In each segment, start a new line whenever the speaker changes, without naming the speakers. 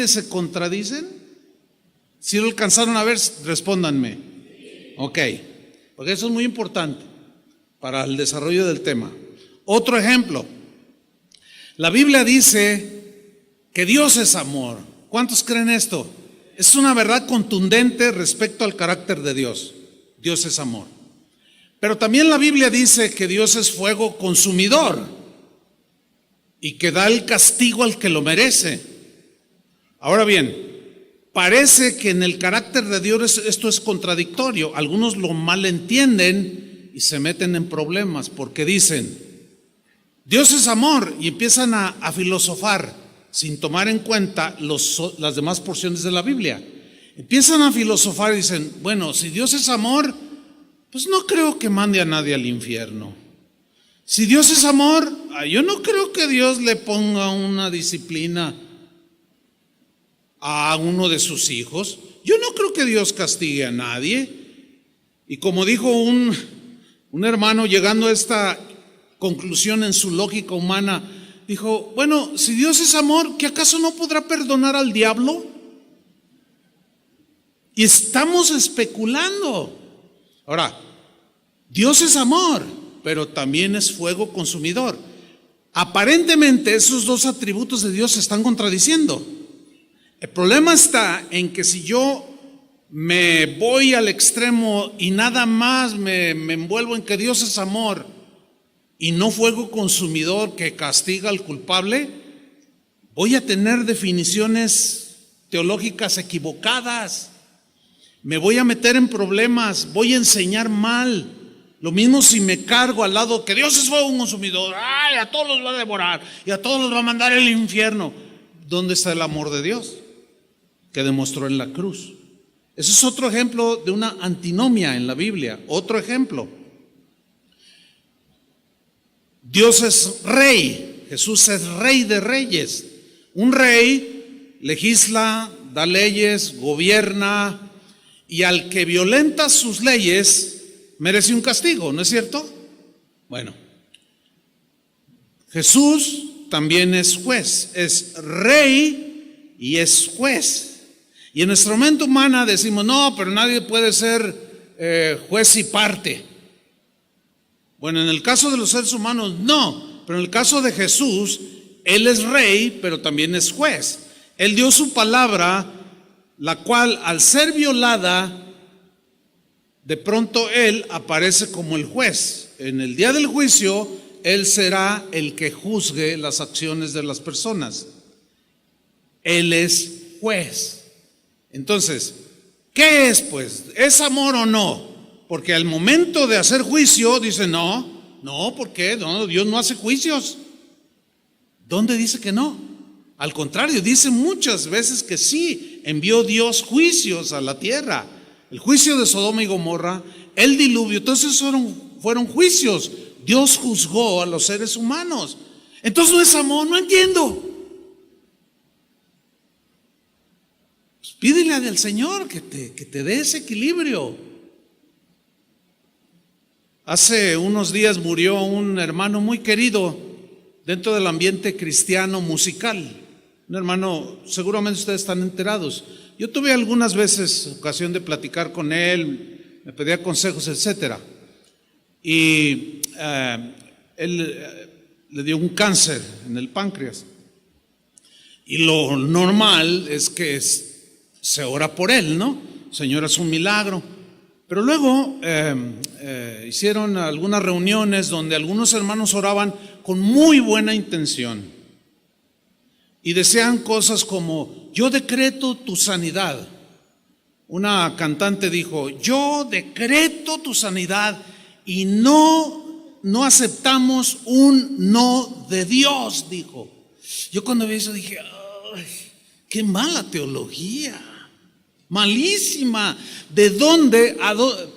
se contradicen? Si lo alcanzaron a ver, respóndanme. Ok, porque eso es muy importante para el desarrollo del tema. Otro ejemplo, la Biblia dice que Dios es amor. ¿Cuántos creen esto? Es una verdad contundente respecto al carácter de Dios. Dios es amor. Pero también la Biblia dice que Dios es fuego consumidor y que da el castigo al que lo merece. Ahora bien, parece que en el carácter de Dios esto es contradictorio. Algunos lo malentienden y se meten en problemas porque dicen, Dios es amor, y empiezan a filosofar sin tomar en cuenta las demás porciones de la Biblia. Empiezan a filosofar y dicen, bueno, si Dios es amor, pues no creo que mande a nadie al infierno. Si Dios es amor, yo no creo que Dios le ponga una disciplina a uno de sus hijos. Yo no creo que Dios castigue a nadie. Y como dijo un hermano, llegando a esta conclusión en su lógica humana, dijo, bueno, si Dios es amor, ¿qué acaso no podrá perdonar al diablo? Y estamos especulando. Ahora, Dios es amor, pero también es fuego consumidor. Aparentemente esos dos atributos de Dios se están contradiciendo. El problema está en que si yo me voy al extremo y nada más me envuelvo en que Dios es amor y no fuego consumidor que castiga al culpable, voy a tener definiciones teológicas equivocadas. Me voy a meter en problemas, voy a enseñar mal. Lo mismo si me cargo al lado que Dios es fuego consumidor, ¡ay! A todos los va a devorar y a todos los va a mandar al infierno. ¿Dónde está el amor de Dios que demostró en la cruz? Ese es otro ejemplo de una antinomia en la Biblia. Otro ejemplo. Dios es rey, Jesús es rey de reyes. Un rey legisla, da leyes, gobierna, y al que violenta sus leyes merece un castigo, ¿no es cierto? Bueno, Jesús también es juez, es rey y es juez. Y en nuestra mente humana decimos, no, pero nadie puede ser juez y parte. Bueno, en el caso de los seres humanos no, pero en el caso de Jesús, Él es rey, pero también es juez. Él dio su palabra, la cual al ser violada, de pronto Él aparece como el juez. En el día del juicio, Él será el que juzgue las acciones de las personas. Él es juez. Entonces, ¿qué es pues? ¿Es amor o no? Porque al momento de hacer juicio dice no, ¿por qué? No, Dios no hace juicios. ¿Dónde dice que no? Al contrario, dice muchas veces que sí, envió Dios juicios a la tierra. El juicio de Sodoma y Gomorra, el diluvio, entonces fueron juicios. Dios juzgó a los seres humanos. Entonces no es amor, no entiendo. Pues pídele al Señor que te dé ese equilibrio. Hace unos días murió un hermano muy querido dentro del ambiente cristiano musical. Un hermano, seguramente ustedes están enterados. Yo tuve algunas veces ocasión de platicar con él, me pedía consejos, etcétera. Y él le dio un cáncer en el páncreas. Y lo normal es que se ora por él, ¿no? Señor, es un milagro. Pero luego hicieron algunas reuniones donde algunos hermanos oraban con muy buena intención y desean cosas como, yo decreto tu sanidad. Una cantante dijo, yo decreto tu sanidad y no aceptamos un no de Dios, dijo. Yo cuando vi eso dije, ay, qué mala teología. Malísima. ¿De dónde?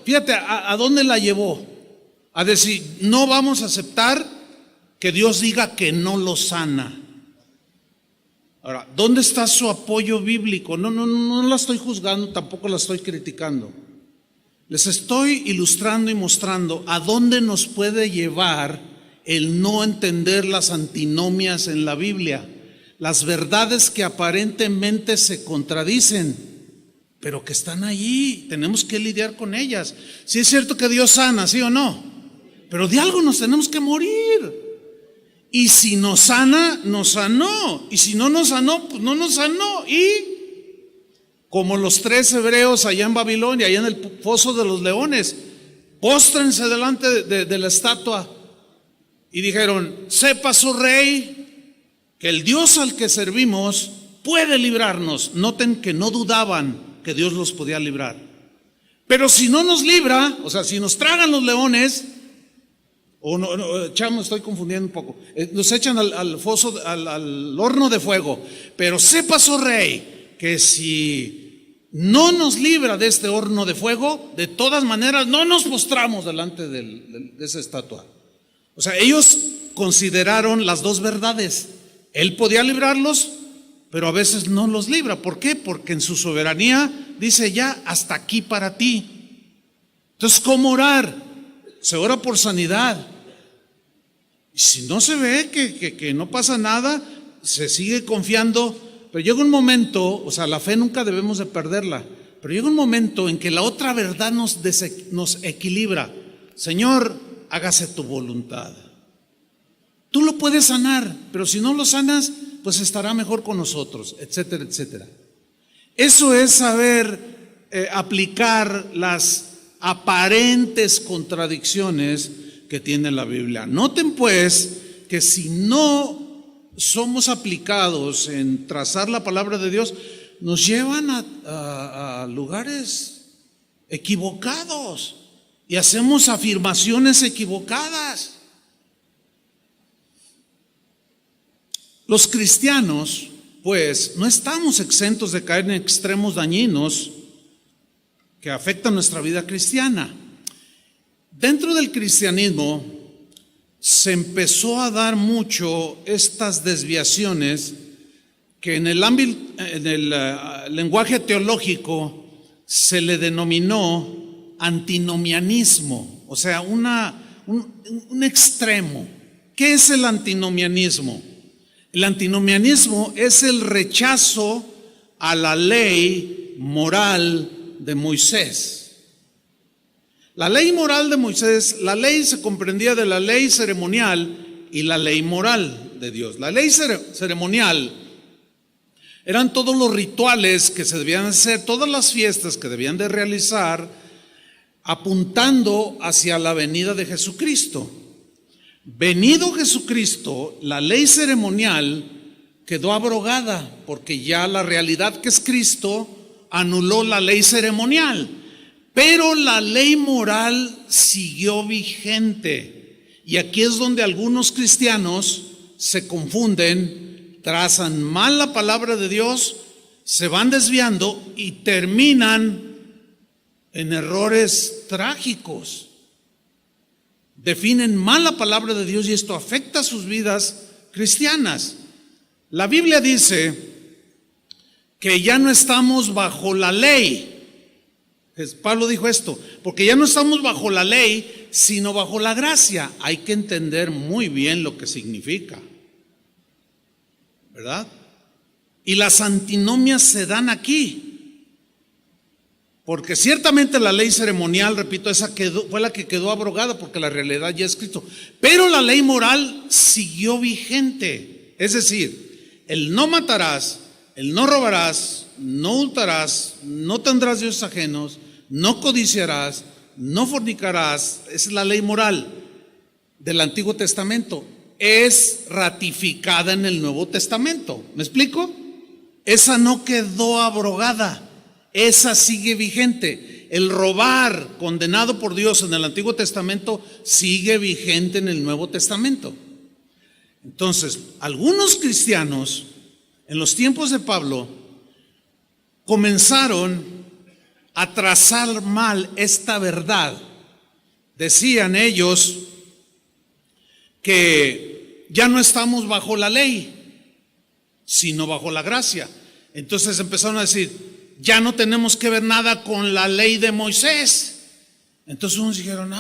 Fíjate, ¿a dónde la llevó? A decir, no vamos a aceptar que Dios diga que no lo sana. Ahora, ¿dónde está su apoyo bíblico? No la estoy juzgando, tampoco la estoy criticando. Les estoy ilustrando y mostrando a dónde nos puede llevar el no entender las antinomias en la Biblia. las verdades que aparentemente se contradicen, pero que están allí, tenemos que lidiar con ellas. Sí es cierto que Dios sana, ¿sí o no? Pero de algo nos tenemos que morir. Y si nos sana, nos sanó. Y si no nos sanó, pues no nos sanó. Y como los 3 hebreos allá en Babilonia, allá en el foso de los leones, póstrense delante de la estatua y dijeron: sepa su rey que el Dios al que servimos puede librarnos. Noten que no dudaban que Dios los podía librar. Pero si no nos libra, o sea, si nos tragan los leones, o no, chamo, estoy confundiendo un poco, nos echan al foso, al horno de fuego. Pero sepa su rey que si no nos libra de este horno de fuego, de todas maneras no nos postramos delante de esa estatua. O sea, ellos consideraron las dos verdades. Él podía librarlos, pero a veces no los libra. ¿Por qué? Porque en su soberanía dice: ya, hasta aquí para ti. Entonces, ¿cómo orar? Se ora por sanidad. Y si no se ve que no pasa nada, se sigue confiando. Pero llega un momento, o sea, la fe nunca debemos de perderla, pero llega un momento en que la otra verdad nos equilibra. Señor, hágase tu voluntad. Tú lo puedes sanar, pero si no lo sanas, pues estará mejor con nosotros, etcétera, etcétera. Eso es saber aplicar las aparentes contradicciones que tiene la Biblia. Noten pues que si no somos aplicados en trazar la palabra de Dios, nos llevan a lugares equivocados y hacemos afirmaciones equivocadas. Los cristianos, pues, no estamos exentos de caer en extremos dañinos que afectan nuestra vida cristiana. Dentro del cristianismo se empezó a dar mucho estas desviaciones que en el lenguaje teológico se le denominó antinomianismo, o sea, un extremo. ¿Qué es el antinomianismo? El antinomianismo es el rechazo a la ley moral de Moisés. La ley moral de Moisés, la ley se comprendía de la ley ceremonial y la ley moral de Dios. La ley ceremonial eran todos los rituales que se debían hacer, todas las fiestas que debían de realizar, apuntando hacia la venida de Jesucristo. Venido Jesucristo, la ley ceremonial quedó abrogada, porque ya la realidad que es Cristo anuló la ley ceremonial, pero la ley moral siguió vigente. Y aquí es donde algunos cristianos se confunden, trazan mal la palabra de Dios, se van desviando y terminan en errores trágicos. Definen mal la palabra de Dios y esto afecta sus vidas cristianas. La Biblia dice que ya no estamos bajo la ley. Pablo dijo esto, porque ya no estamos bajo la ley, sino bajo la gracia. Hay que entender muy bien lo que significa, ¿verdad? Y las antinomias se dan aquí. Porque ciertamente la ley ceremonial, repito, esa fue la que quedó abrogada porque la realidad ya es Cristo. Pero la ley moral siguió vigente. Es decir, el no matarás, el no robarás, no hurtarás, no tendrás dioses ajenos, no codiciarás, no fornicarás. Esa es la ley moral del Antiguo Testamento. Es ratificada en el Nuevo Testamento. ¿Me explico? Esa no quedó abrogada. Esa sigue vigente. El robar, condenado por Dios en el Antiguo Testamento, sigue vigente en el Nuevo Testamento. Entonces, algunos cristianos en los tiempos de Pablo comenzaron a trazar mal esta verdad. Decían ellos que ya no estamos bajo la ley, sino bajo la gracia. Entonces empezaron a decir: ya no tenemos que ver nada con la ley de Moisés. Entonces unos dijeron: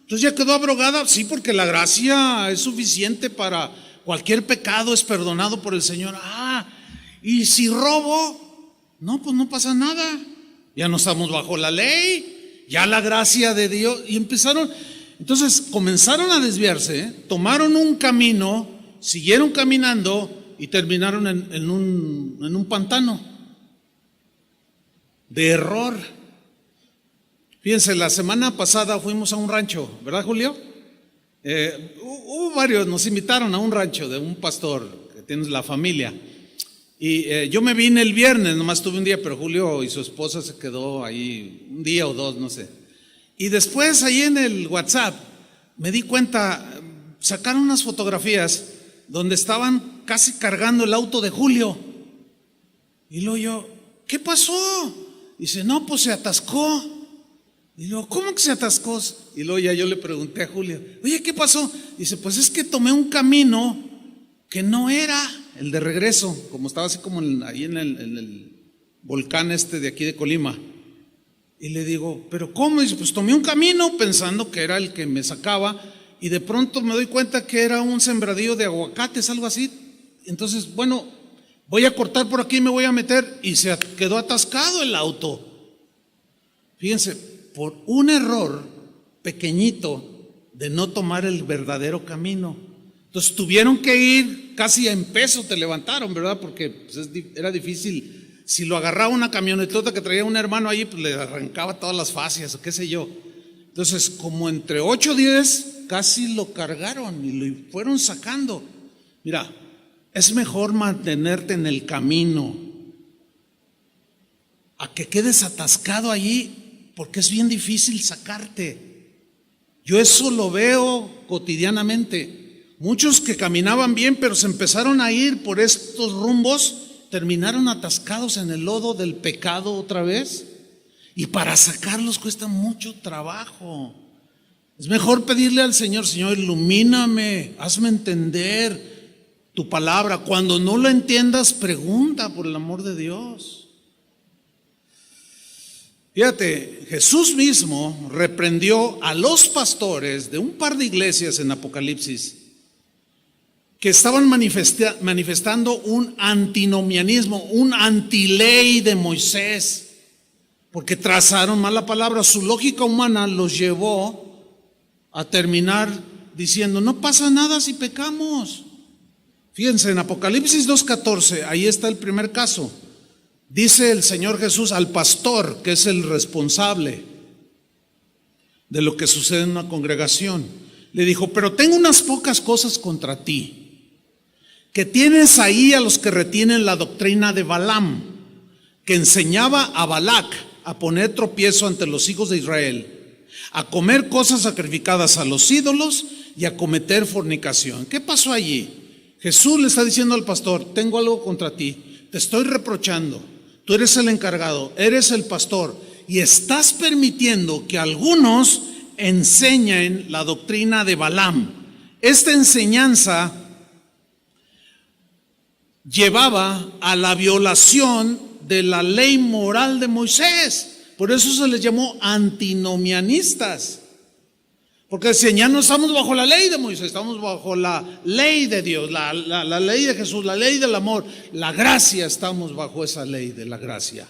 entonces ya quedó abrogada. Sí, porque la gracia es suficiente para cualquier pecado es perdonado por el Señor. Y si robo, no, pues no pasa nada. Ya no estamos bajo la ley, ya la gracia de Dios. Y entonces comenzaron a desviarse, tomaron un camino, siguieron caminando y terminaron en un pantano de error. Fíjense, la semana pasada fuimos a un rancho, ¿verdad, Julio? Hubo varios, nos invitaron a un rancho de un pastor que tiene la familia. Y yo me vine el viernes, nomás tuve un día, pero Julio y su esposa se quedó ahí un día o dos, no sé. Y después ahí en el WhatsApp me di cuenta, sacaron unas fotografías donde estaban casi cargando el auto de Julio. Y luego yo, ¿qué pasó? Dice, no, pues se atascó. Y luego, ¿cómo que se atascó? Y luego ya yo le pregunté a Julio, oye, ¿qué pasó? Dice, pues es que tomé un camino que no era el de regreso, como estaba así como ahí en el volcán de aquí de Colima. Y le digo, ¿pero cómo? Dice, pues tomé un camino pensando que era el que me sacaba y de pronto me doy cuenta que era un sembradío de aguacates, algo así. Entonces, bueno, voy a cortar por aquí y me voy a meter, y se quedó atascado el auto. Fíjense, por un error pequeñito de no tomar el verdadero camino. Entonces tuvieron que ir casi en peso, te levantaron, ¿verdad? Porque pues, era difícil. Si lo agarraba una camionetota que traía un hermano allí, pues le arrancaba todas las fascias o qué sé yo. Entonces, como entre 8 o 10, casi lo cargaron y lo fueron sacando. Mira, es mejor mantenerte en el camino a que quedes atascado allí, porque es bien difícil sacarte. Yo eso lo veo cotidianamente. Muchos que caminaban bien, pero se empezaron a ir por estos rumbos, terminaron atascados en el lodo del pecado otra vez. Y para sacarlos cuesta mucho trabajo. Es mejor pedirle al Señor, Señor, ilumíname, hazme entender tu palabra. Cuando no la entiendas, pregunta, por el amor de Dios. Fíjate, Jesús mismo reprendió a los pastores de un par de iglesias en Apocalipsis que estaban manifestando un antinomianismo, un antiley de Moisés, porque trazaron mal la palabra. Su lógica humana los llevó a terminar diciendo, no pasa nada si pecamos. Fíjense, en Apocalipsis 2:14, ahí está el primer caso. Dice el Señor Jesús al pastor, que es el responsable de lo que sucede en una congregación. Le dijo, pero tengo unas pocas cosas contra ti, que tienes ahí a los que retienen la doctrina de Balaam, que enseñaba a Balac a poner tropiezo ante los hijos de Israel, a comer cosas sacrificadas a los ídolos y a cometer fornicación. ¿Qué pasó allí? Jesús le está diciendo al pastor, tengo algo contra ti, te estoy reprochando. Tú eres el encargado, eres el pastor y estás permitiendo que algunos enseñen la doctrina de Balaam. Esta enseñanza llevaba a la violación de la ley moral de Moisés. Por eso se les llamó antinomianistas. Porque decían, ya no estamos bajo la ley de Moisés, estamos bajo la ley de Dios, la ley de Jesús, la ley del amor, la gracia, estamos bajo esa ley de la gracia.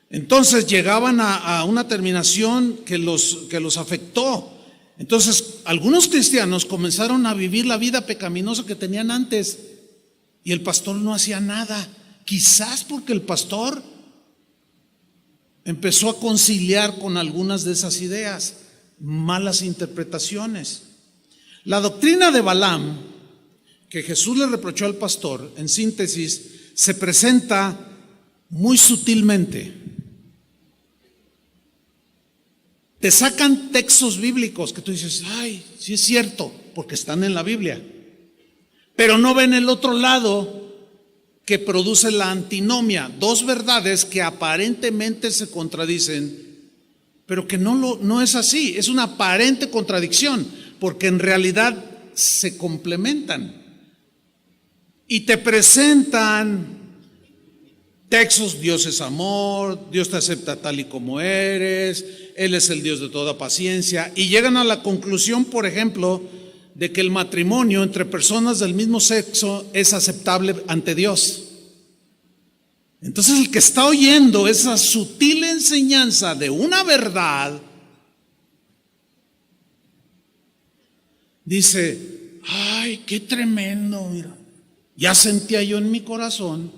Entonces llegaban a una terminación que los afectó. Entonces algunos cristianos comenzaron a vivir la vida pecaminosa que tenían antes y el pastor no hacía nada. Quizás porque el pastor empezó a conciliar con algunas de esas ideas, malas interpretaciones. La doctrina de Balaam, que Jesús le reprochó al pastor, en síntesis, se presenta muy sutilmente. Te sacan textos bíblicos que tú dices, ay, sí es cierto, porque están en la Biblia, pero no ven el otro lado que produce la antinomia, dos verdades que aparentemente se contradicen, pero que no es así, es una aparente contradicción, porque en realidad se complementan. Y te presentan textos, Dios es amor, Dios te acepta tal y como eres, Él es el Dios de toda paciencia, y llegan a la conclusión, por ejemplo, de que el matrimonio entre personas del mismo sexo es aceptable ante Dios. Entonces el que está oyendo esa sutil enseñanza de una verdad, dice, ay, qué tremendo, mira. Ya sentía yo en mi corazón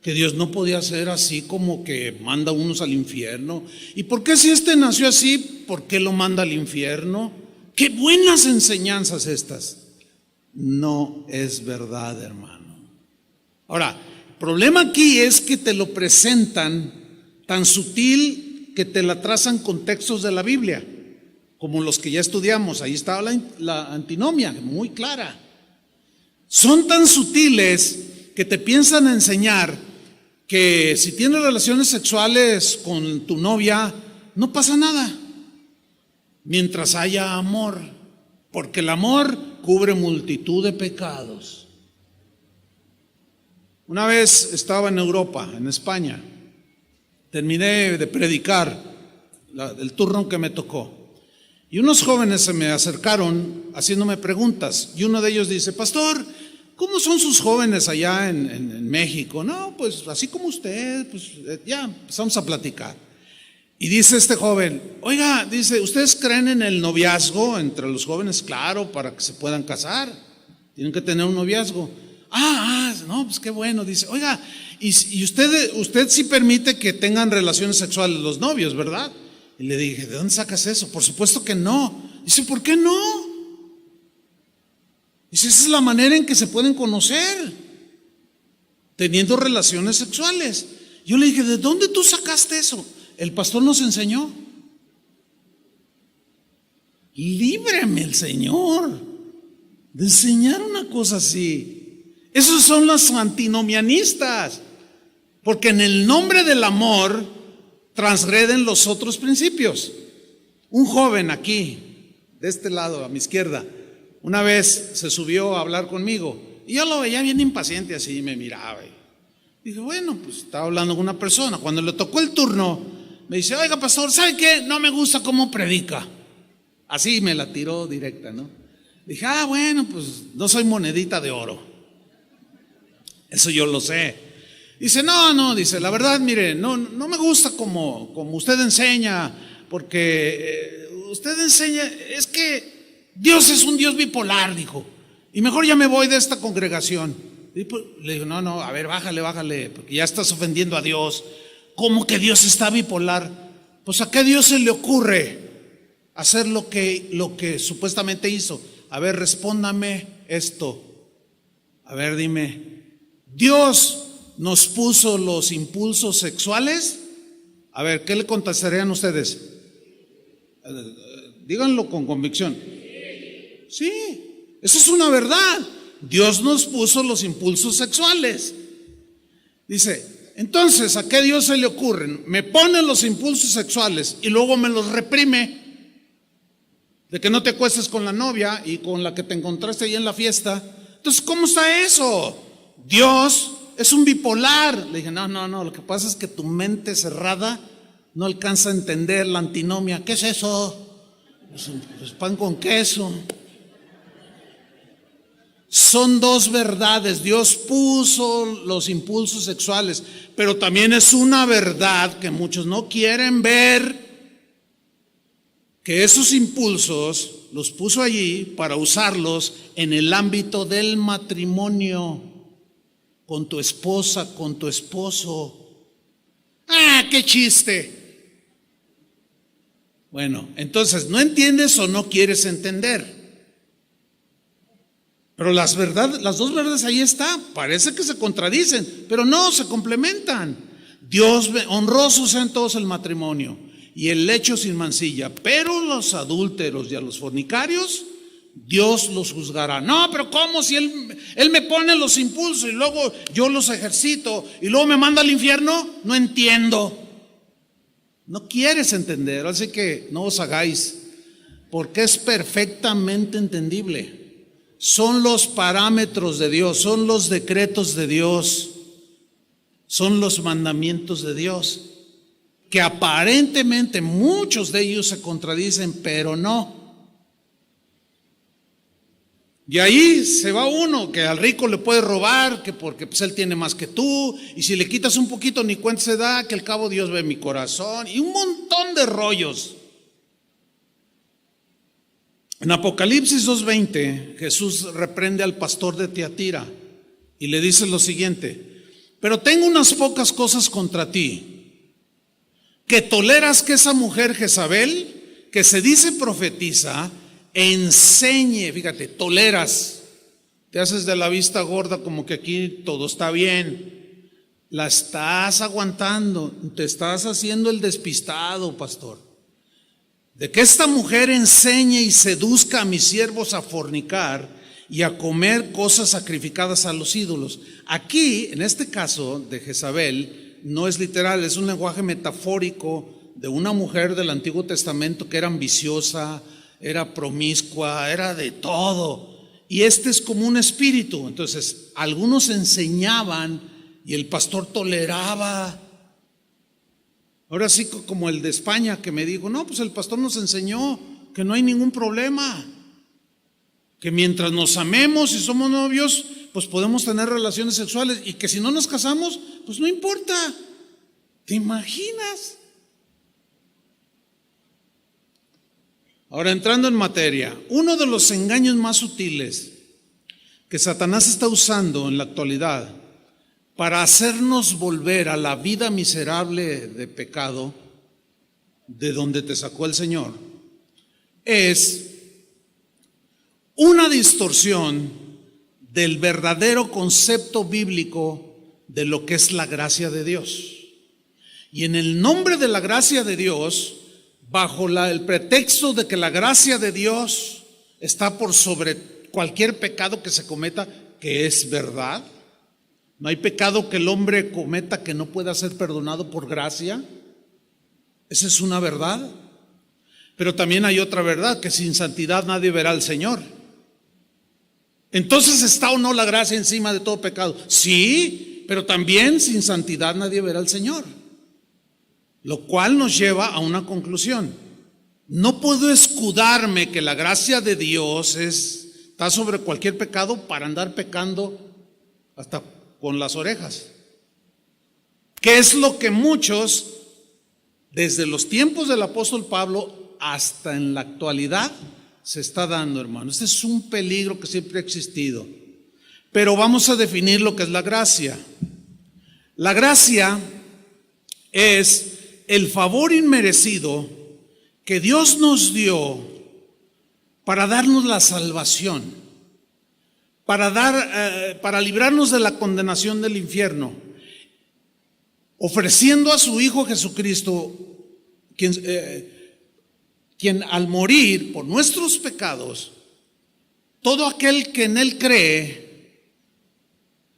que Dios no podía ser así como que manda a unos al infierno. ¿Y por qué si este nació así, por qué lo manda al infierno? Qué buenas enseñanzas estas. No es verdad, hermano. Ahora, el problema aquí es que te lo presentan tan sutil que te la trazan con textos de la Biblia, como los que ya estudiamos. Ahí estaba la antinomia, muy clara. Son tan sutiles que te piensan enseñar que si tienes relaciones sexuales con tu novia, no pasa nada, mientras haya amor, porque el amor cubre multitud de pecados. Una vez estaba en Europa, en España, terminé de predicar el turno que me tocó, y unos jóvenes se me acercaron haciéndome preguntas, y uno de ellos dice, pastor, ¿cómo son sus jóvenes allá en México? No, pues así como usted, pues ya empezamos a platicar. Y dice este joven, oiga, dice, ¿ustedes creen en el noviazgo entre los jóvenes? Claro, para que se puedan casar, tienen que tener un noviazgo. No, pues qué bueno. Dice, oiga, y usted sí permite que tengan relaciones sexuales los novios, ¿verdad? Y le dije, ¿de dónde sacas eso? Por supuesto que no. Dice, ¿por qué no? Dice, esa es la manera en que se pueden conocer, teniendo relaciones sexuales. Yo le dije, ¿de dónde tú sacaste eso? El pastor nos enseñó. Líbreme el Señor de enseñar una cosa así. Esos son los antinomianistas, porque en el nombre del amor transgreden los otros principios. Un joven aquí, de este lado, a mi izquierda, una vez se subió a hablar conmigo y yo lo veía bien impaciente así, me miraba y dije, bueno, pues estaba hablando con una persona. Cuando le tocó el turno, me dice, oiga pastor, ¿sabe qué? No me gusta cómo predica. Así me la tiró directa, ¿no? Dije, bueno, pues no soy monedita de oro. Eso yo lo sé. Dice, no, dice, la verdad, mire, no me gusta como usted enseña, porque usted enseña, es que Dios es un Dios bipolar, dijo, y mejor ya me voy de esta congregación. Y pues, le digo, no, a ver, bájale, porque ya estás ofendiendo a Dios. ¿Cómo que Dios está bipolar? Pues a qué Dios se le ocurre hacer lo que supuestamente hizo. A ver, respóndame esto. A ver, dime, ¿Dios nos puso los impulsos sexuales? A ver, ¿qué le contestarían ustedes? Díganlo con convicción. Sí, eso es una verdad. Dios nos puso los impulsos sexuales. Dice, entonces, ¿a qué Dios se le ocurren? Me pone los impulsos sexuales y luego me los reprime. De que no te acuestes con la novia y con la que te encontraste ahí en la fiesta. Entonces, ¿cómo está eso? Dios es un bipolar. Le dije, no, lo que pasa es que tu mente cerrada no alcanza a entender la antinomia. ¿Qué es eso? Pues pan con queso. Son dos verdades. Dios puso los impulsos sexuales, pero también es una verdad que muchos no quieren ver, que esos impulsos los puso allí para usarlos en el ámbito del matrimonio, con tu esposa, con tu esposo. ¡Qué chiste! Bueno, entonces, ¿no entiendes o no quieres entender? Pero las dos verdades ahí está. Parece que se contradicen, pero no, se complementan. Dios, honrosos sean todos el matrimonio y el lecho sin mancilla, pero los adúlteros y a los fornicarios, Dios los juzgará. No, pero ¿cómo? Si él me pone los impulsos y luego yo los ejercito y luego me manda al infierno. No entiendo. No quieres entender, así que no os hagáis, porque es perfectamente entendible. Son los parámetros de Dios, son los decretos de Dios, son los mandamientos de Dios, que aparentemente muchos de ellos se contradicen, pero no. Y ahí se va uno, que al rico le puede robar, que porque pues, él tiene más que tú, y si le quitas un poquito ni cuenta se da, que al cabo Dios ve mi corazón, y un montón de rollos. En Apocalipsis 2:20, Jesús reprende al pastor de Tiatira y le dice lo siguiente: pero tengo unas pocas cosas contra ti, que toleras que esa mujer Jezabel, que se dice profetiza, enseñe. Fíjate, toleras, te haces de la vista gorda como que aquí todo está bien, la estás aguantando, te estás haciendo el despistado, pastor, de que esta mujer enseñe y seduzca a mis siervos a fornicar y a comer cosas sacrificadas a los ídolos. Aquí, en este caso de Jezabel, no es literal, es un lenguaje metafórico de una mujer del Antiguo Testamento que era ambiciosa, era promiscua, era de todo. Y este es como un espíritu. Entonces, algunos enseñaban y el pastor toleraba. Ahora sí, como el de España que me dijo: no, pues el pastor nos enseñó que no hay ningún problema, que mientras nos amemos y somos novios, pues podemos tener relaciones sexuales, y que si no nos casamos, pues no importa. ¿Te imaginas? Ahora, entrando en materia, uno de los engaños más sutiles que Satanás está usando en la actualidad para hacernos volver a la vida miserable de pecado de donde te sacó el Señor es una distorsión del verdadero concepto bíblico de lo que es la gracia de Dios. Y en el nombre de la gracia de Dios, bajo el pretexto de que la gracia de Dios está por sobre cualquier pecado que se cometa, que es verdad. No hay pecado que el hombre cometa que no pueda ser perdonado por gracia. Esa es una verdad. Pero también hay otra verdad, que sin santidad nadie verá al Señor. Entonces, ¿está o no la gracia encima de todo pecado? Sí, pero también sin santidad nadie verá al Señor. Lo cual nos lleva a una conclusión. No puedo escudarme que la gracia de Dios está sobre cualquier pecado para andar pecando hasta con las orejas. ¿Qué es lo que muchos, desde los tiempos del apóstol Pablo hasta en la actualidad, se está dando, hermano? Este es un peligro que siempre ha existido. Pero vamos a definir lo que es la gracia. La gracia es el favor inmerecido que Dios nos dio para darnos la salvación, para librarnos de la condenación del infierno, ofreciendo a su Hijo Jesucristo, quien al morir por nuestros pecados, todo aquel que en Él cree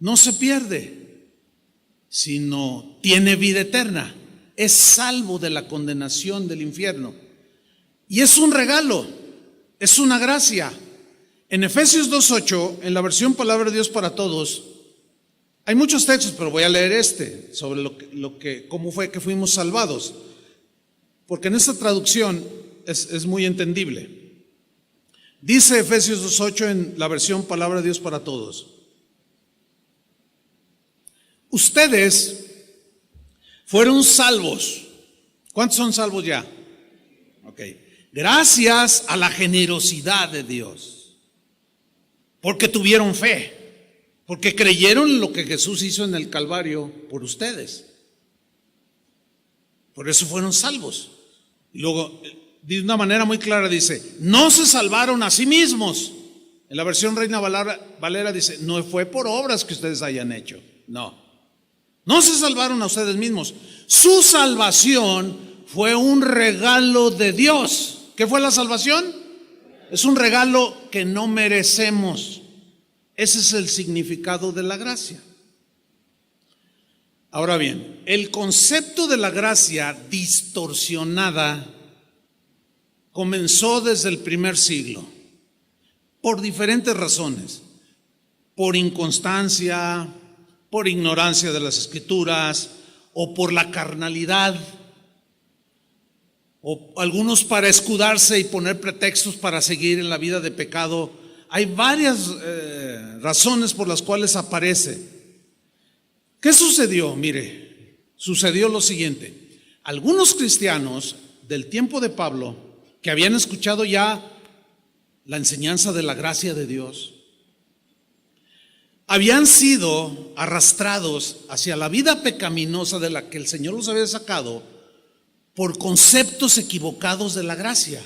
no se pierde, sino tiene vida eterna. Es salvo de la condenación del infierno. Y es un regalo, es una gracia. En Efesios 2:8, en la versión Palabra de Dios para Todos, hay muchos textos, pero voy a leer sobre cómo fue que fuimos salvados, porque en esta traducción es muy entendible. Dice Efesios 2:8 en la versión Palabra de Dios para Todos: ustedes fueron salvos. ¿Cuántos son salvos ya? Ok. Gracias a la generosidad de Dios, porque tuvieron fe, porque creyeron en lo que Jesús hizo en el Calvario por ustedes. Por eso fueron salvos. Y luego, de una manera muy clara dice: no se salvaron a sí mismos. En la versión Reina Valera dice: no fue por obras que ustedes hayan hecho. No se salvaron a ustedes mismos. Su salvación fue un regalo de Dios. ¿Qué fue la salvación? Es un regalo que no merecemos. Ese es el significado de la gracia. Ahora bien, el concepto de la gracia distorsionada comenzó desde el primer siglo, por diferentes razones: por inconstancia, por ignorancia de las Escrituras, o por la carnalidad, o algunos para escudarse y poner pretextos para seguir en la vida de pecado hay varias razones por las cuales aparece. ¿Qué sucedió? Mire, sucedió lo siguiente. Algunos cristianos del tiempo de Pablo, que habían escuchado ya la enseñanza de la gracia de Dios, habían sido arrastrados hacia la vida pecaminosa de la que el Señor los había sacado por conceptos equivocados de la gracia.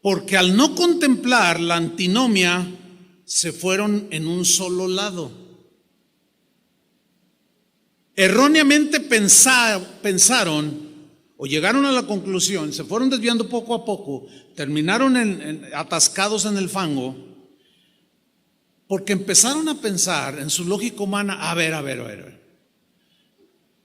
Porque al no contemplar la antinomia, se fueron en un solo lado. Erróneamente pensaron o llegaron a la conclusión, se fueron desviando poco a poco, terminaron atascados en el fango, porque empezaron a pensar en su lógica humana, a ver.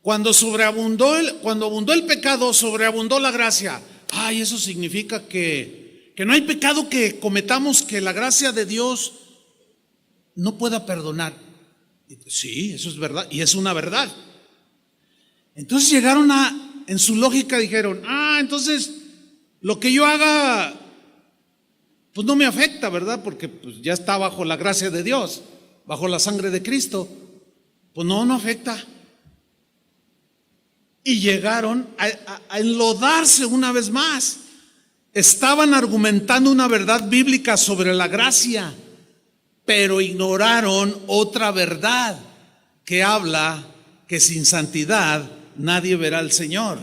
Cuando abundó el pecado, sobreabundó la gracia. Ay, eso significa que no hay pecado que cometamos que la gracia de Dios no pueda perdonar. Sí, eso es verdad, y es una verdad. Entonces llegaron en su lógica dijeron, entonces lo que yo haga pues no me afecta, ¿verdad? Porque pues ya está bajo la gracia de Dios, bajo la sangre de Cristo. Pues no afecta. Y llegaron a enlodarse una vez más. Estaban argumentando una verdad bíblica sobre la gracia, pero ignoraron otra verdad que habla que sin santidad nadie verá al Señor,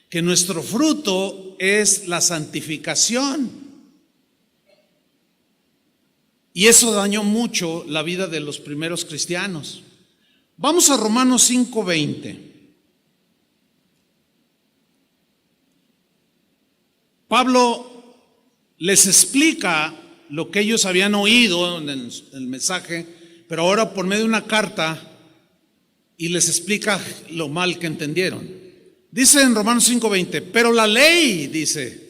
que nuestro fruto es la santificación. Y eso dañó mucho la vida de los primeros cristianos. Vamos a Romanos 5:20. Pablo les explica lo que ellos habían oído en el mensaje, pero ahora por medio de una carta, y les explica lo mal que entendieron. Dice en Romanos 5:20, pero la ley, dice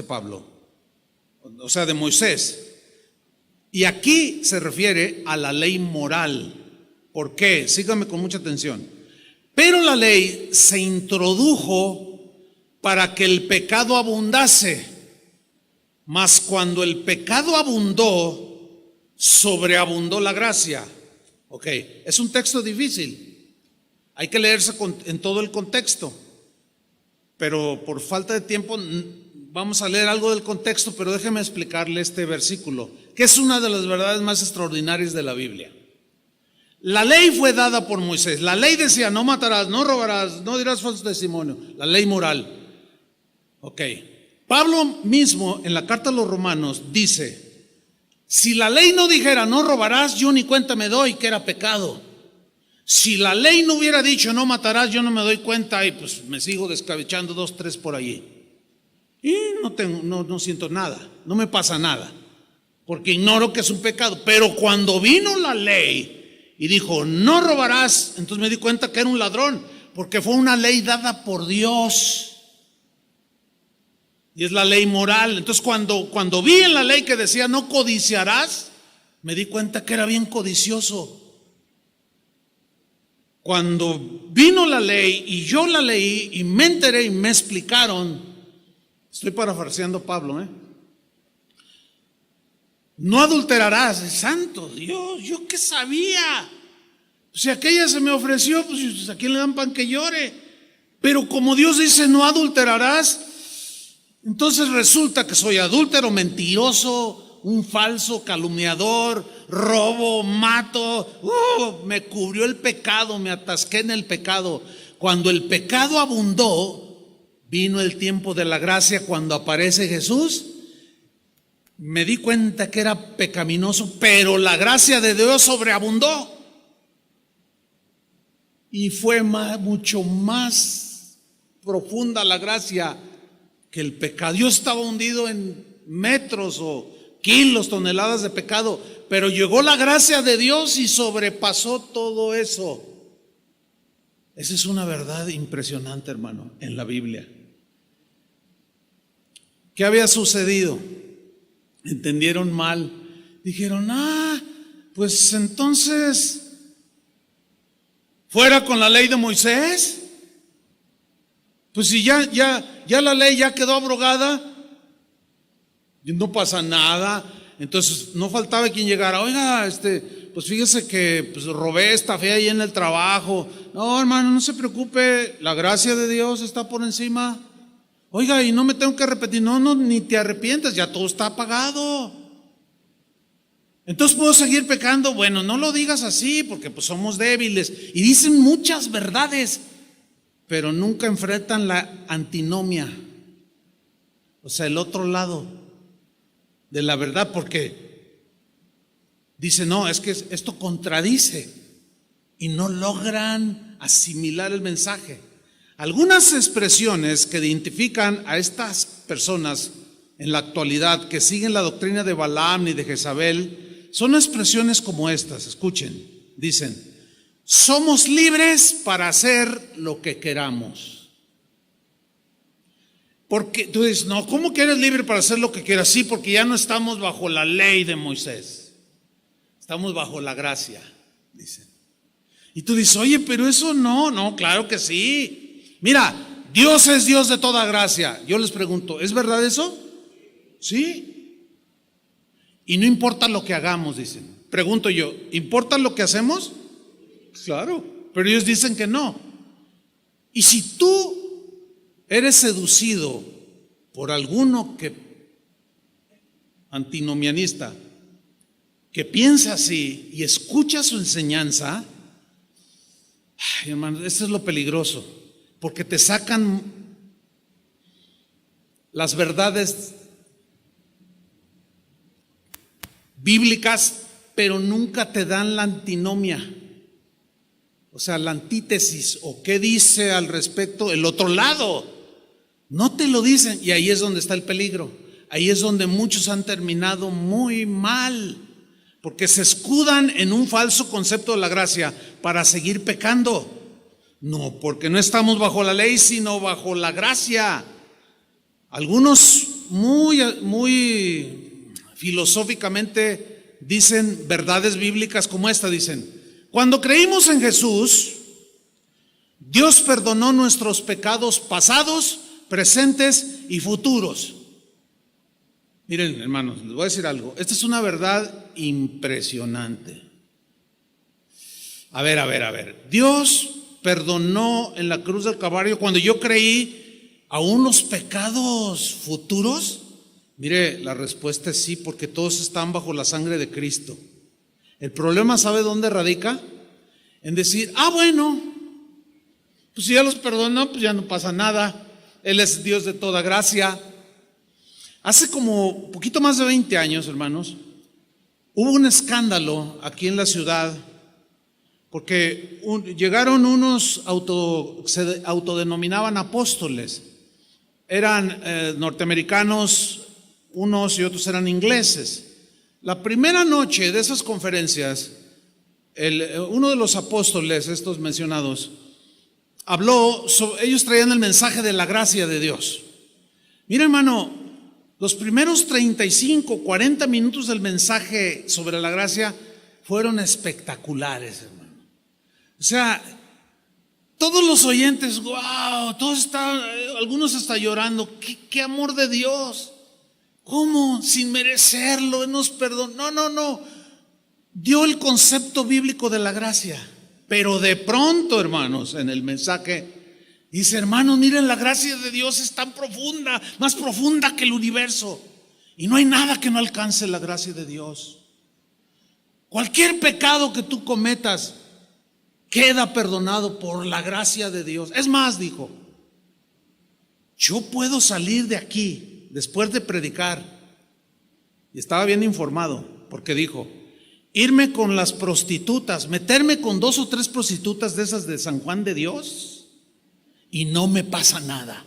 Pablo, o sea, de Moisés. Y aquí se refiere a la ley moral. ¿Por qué? Síganme con mucha atención. Pero la ley se introdujo para que el pecado abundase, mas cuando el pecado abundó, sobreabundó la gracia. Ok, es un texto difícil, hay que leerse en todo el contexto, pero por falta de tiempo vamos a leer algo del contexto, pero déjeme explicarle este versículo, que es una de las verdades más extraordinarias de la Biblia. La ley fue dada por Moisés. La ley decía, no matarás, no robarás, no dirás falso testimonio, la ley moral. Ok, Pablo mismo en la carta a los Romanos dice, si la ley no dijera no robarás, yo ni cuenta me doy que era pecado. Si la ley no hubiera dicho no matarás, yo no me doy cuenta y pues me sigo descabechando 2, 3 por allí. Y no siento nada, no me pasa nada, porque ignoro que es un pecado. Pero cuando vino la ley y dijo no robarás, entonces me di cuenta que era un ladrón, porque fue una ley dada por Dios. Y es la ley moral. Entonces cuando vi en la ley que decía no codiciarás, me di cuenta que era bien codicioso. Cuando vino la ley y yo la leí y me enteré y me explicaron, estoy parafraseando a Pablo, no adulterarás. Santo Dios, ¿yo qué sabía? Si aquella se me ofreció, pues a quién le dan pan que llore. Pero como Dios dice no adulterarás, entonces resulta que soy adúltero, mentiroso, un falso, calumniador, robo, mato. Me cubrió el pecado, me atasqué en el pecado. Cuando el pecado abundó, vino el tiempo de la gracia. Cuando aparece Jesús, me di cuenta que era pecaminoso, pero la gracia de Dios sobreabundó. Y fue mucho más profunda la gracia que el pecado. Yo estaba hundido en metros o kilos, toneladas de pecado, pero llegó la gracia de Dios y sobrepasó todo eso. Esa es una verdad impresionante, hermano, en la Biblia. ¿Qué había sucedido? Entendieron mal. Dijeron, pues entonces, fuera con la ley de Moisés. Pues si ya la ley ya quedó abrogada, y no pasa nada. Entonces no faltaba quien llegara, oiga, pues fíjese que pues, robé esta fe ahí en el trabajo. No, hermano, no se preocupe, la gracia de Dios está por encima. Oiga, y no me tengo que repetir. No, ni te arrepientas, ya todo está pagado. Entonces puedo seguir pecando. Bueno, no lo digas así, porque pues somos débiles. Y dicen muchas verdades, pero nunca enfrentan la antinomia, o sea, el otro lado de la verdad, porque dice, no, es que esto contradice, y no logran asimilar el mensaje. Algunas expresiones que identifican a estas personas en la actualidad que siguen la doctrina de Balaam y de Jezabel son expresiones como estas. Escuchen, dicen: somos libres para hacer lo que queramos. Porque tú dices, no, ¿cómo que eres libre para hacer lo que quieras? Sí, porque ya no estamos bajo la ley de Moisés, estamos bajo la gracia, dicen. Y tú dices, oye, pero eso no, claro que sí. Mira, Dios es Dios de toda gracia. Yo les pregunto, ¿es verdad eso? Sí. Y no importa lo que hagamos, dicen. Pregunto yo, ¿importa lo que hacemos? Claro, pero ellos dicen que no. Y si tú eres seducido por alguno antinomianista que piensa así y escucha su enseñanza, ay, hermano, eso es lo peligroso, porque te sacan las verdades bíblicas, pero nunca te dan la antinomia, o sea, la antítesis, o qué dice al respecto el otro lado. No te lo dicen, y ahí es donde está el peligro. Ahí es donde muchos han terminado muy mal, porque se escudan en un falso concepto de la gracia para seguir pecando. No, porque no estamos bajo la ley, sino bajo la gracia. Algunos muy filosóficamente dicen verdades bíblicas como esta, dicen: cuando creímos en Jesús, Dios perdonó nuestros pecados pasados, presentes y futuros. Miren, hermanos, les voy a decir algo. Esta es una verdad impresionante. A ver. Dios perdonó en la cruz del Calvario cuando yo creí aún los pecados futuros. Mire, la respuesta es sí, porque todos están bajo la sangre de Cristo. El problema, ¿sabe dónde radica? En decir, bueno, pues si ya los perdonó, pues ya no pasa nada. Él es Dios de toda gracia. Hace como un poquito más de 20 años, hermanos, hubo un escándalo aquí en la ciudad, porque llegaron unos se autodenominaban apóstoles. Eran norteamericanos, unos, y otros eran ingleses. La primera noche de esas conferencias, uno de los apóstoles, estos mencionados, habló ellos traían el mensaje de la gracia de Dios. Mira, hermano, los primeros 35, 40 minutos del mensaje sobre la gracia fueron espectaculares, hermano. O sea, todos los oyentes, wow, todos estaban, algunos hasta llorando. ¿Qué amor de Dios? ¿Cómo? Sin merecerlo, nos perdonó. No. Dio el concepto bíblico de la gracia. Pero de pronto, hermanos, en el mensaje dice: hermanos, miren, la gracia de Dios es tan profunda, más profunda que el universo, y no hay nada que no alcance la gracia de Dios. Cualquier pecado que tú cometas queda perdonado por la gracia de Dios. Es más, dijo, yo puedo salir de aquí después de predicar, y estaba bien informado, porque dijo: irme con las prostitutas, meterme con 2 o 3 prostitutas de esas de San Juan de Dios, y no me pasa nada.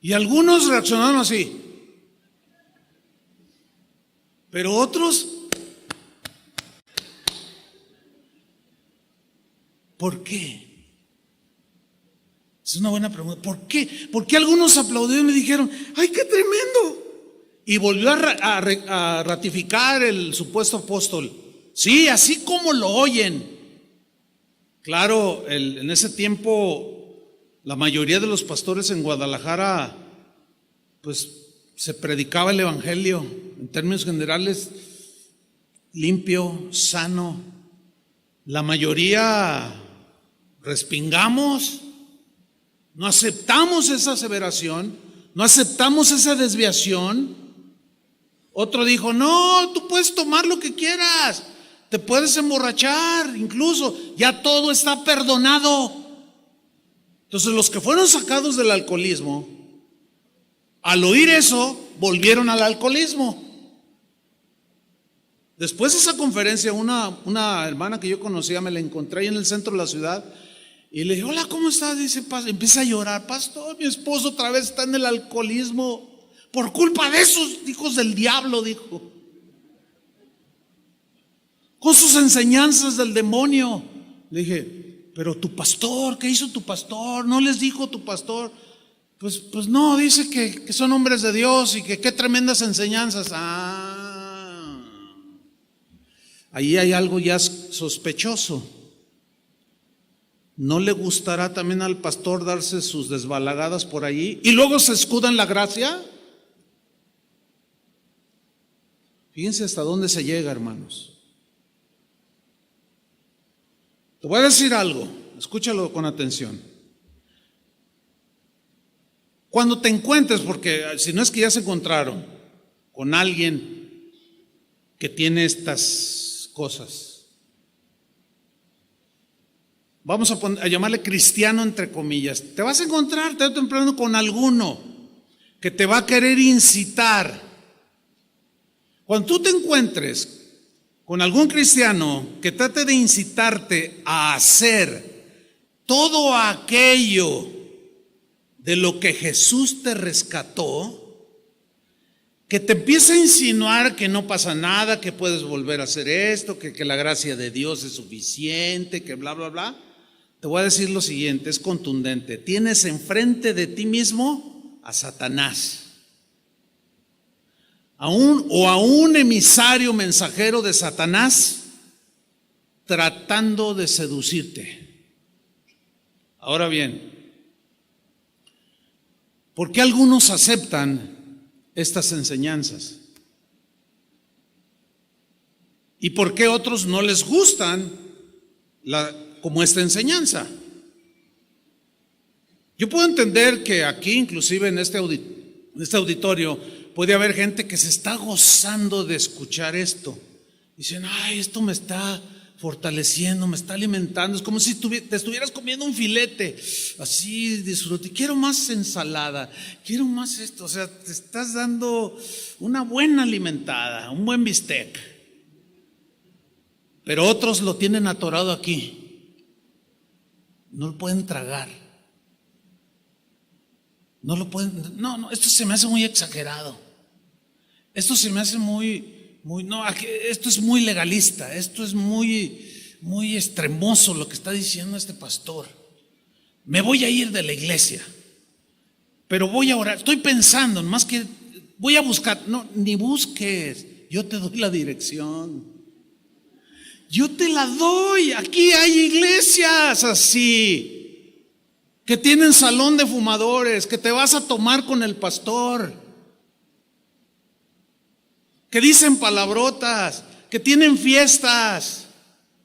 Y algunos reaccionaron así, pero otros, ¿por qué? Es una buena pregunta. ¿Por qué? ¿Por qué algunos aplaudieron y me dijeron: ¡ay, qué tremendo! Y volvió a ratificar el supuesto apóstol. Sí, así como lo oyen. Claro, en ese tiempo la mayoría de los pastores en Guadalajara pues se predicaba el evangelio en términos generales limpio, sano. La mayoría respingamos, no aceptamos esa aseveración, no aceptamos esa desviación. Otro dijo, no, tú puedes tomar lo que quieras, te puedes emborrachar, incluso ya todo está perdonado. Entonces los que fueron sacados del alcoholismo, al oír eso, volvieron al alcoholismo. Después de esa conferencia, una hermana que yo conocía, me la encontré ahí en el centro de la ciudad y le dije, hola, ¿cómo estás? Dice, empieza a llorar, pastor, mi esposo otra vez está en el alcoholismo por culpa de esos hijos del diablo, dijo, con sus enseñanzas del demonio. Le dije, pero tu pastor, ¿qué hizo tu pastor? ¿No les dijo tu pastor? Pues no, dice que son hombres de Dios y que qué tremendas enseñanzas. Ahí hay algo ya sospechoso. ¿No le gustará también al pastor darse sus desbalagadas por allí y luego se escuda en la gracia? Fíjense hasta dónde se llega, hermanos. Te voy a decir algo, escúchalo con atención. Cuando te encuentres, porque si no es que ya se encontraron con alguien que tiene estas cosas, vamos a llamarle cristiano entre comillas, te vas a encontrar tarde o temprano con alguno que te va a querer incitar. Cuando tú te encuentres con algún cristiano que trate de incitarte a hacer todo aquello de lo que Jesús te rescató, que te empieza a insinuar que no pasa nada, que puedes volver a hacer esto, que la gracia de Dios es suficiente, que bla, bla, bla, te voy a decir lo siguiente, es contundente. Tienes enfrente de ti mismo a Satanás. A un emisario mensajero de Satanás tratando de seducirte. Ahora bien, ¿por qué algunos aceptan estas enseñanzas? ¿Y por qué otros no les gustan como esta enseñanza? Yo puedo entender que aquí, inclusive en este auditorio, puede haber gente que se está gozando de escuchar esto. Dicen, ay, esto me está fortaleciendo, me está alimentando. Es como si te estuvieras comiendo un filete. Así disfrute. Quiero más ensalada, quiero más esto. O sea, te estás dando una buena alimentada, un buen bistec. Pero otros lo tienen atorado aquí. No lo pueden tragar. No lo pueden, no, esto se me hace muy exagerado. Esto se me hace esto es muy legalista, esto es muy extremoso lo que está diciendo este pastor. Me voy a ir de la iglesia, pero voy a orar. Estoy pensando, más que voy a buscar, no, ni busques, yo te doy la dirección. Yo te la doy, aquí hay iglesias así, que tienen salón de fumadores, que te vas a tomar con el pastor, que dicen palabrotas, que tienen fiestas,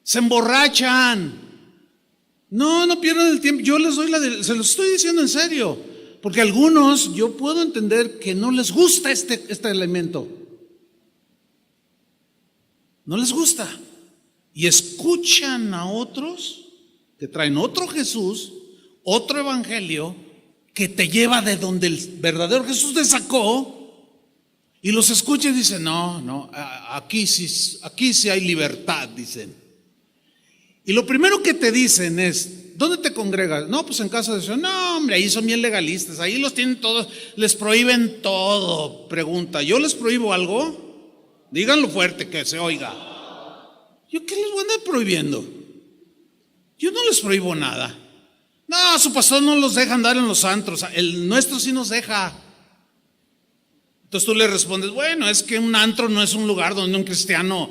se emborrachan. No pierdan el tiempo. Yo les doy se los estoy diciendo en serio, porque algunos yo puedo entender que no les gusta este elemento. No les gusta. Y escuchan a otros que traen otro Jesús, otro evangelio que te lleva de donde el verdadero Jesús te sacó, y los escucha y dicen, no, aquí sí hay libertad, dicen. Y lo primero que te dicen es, ¿dónde te congregas? No, pues en casa de Dios. No, hombre, ahí son bien legalistas, ahí los tienen todos, les prohíben todo. Pregunta, ¿yo les prohíbo algo? Díganlo fuerte que se oiga. ¿Yo qué les voy a andar prohibiendo? Yo no les prohíbo nada. No, su pastor no los deja andar en los antros, el nuestro sí nos deja. Entonces tú le respondes, bueno, es que un antro no es un lugar donde un cristiano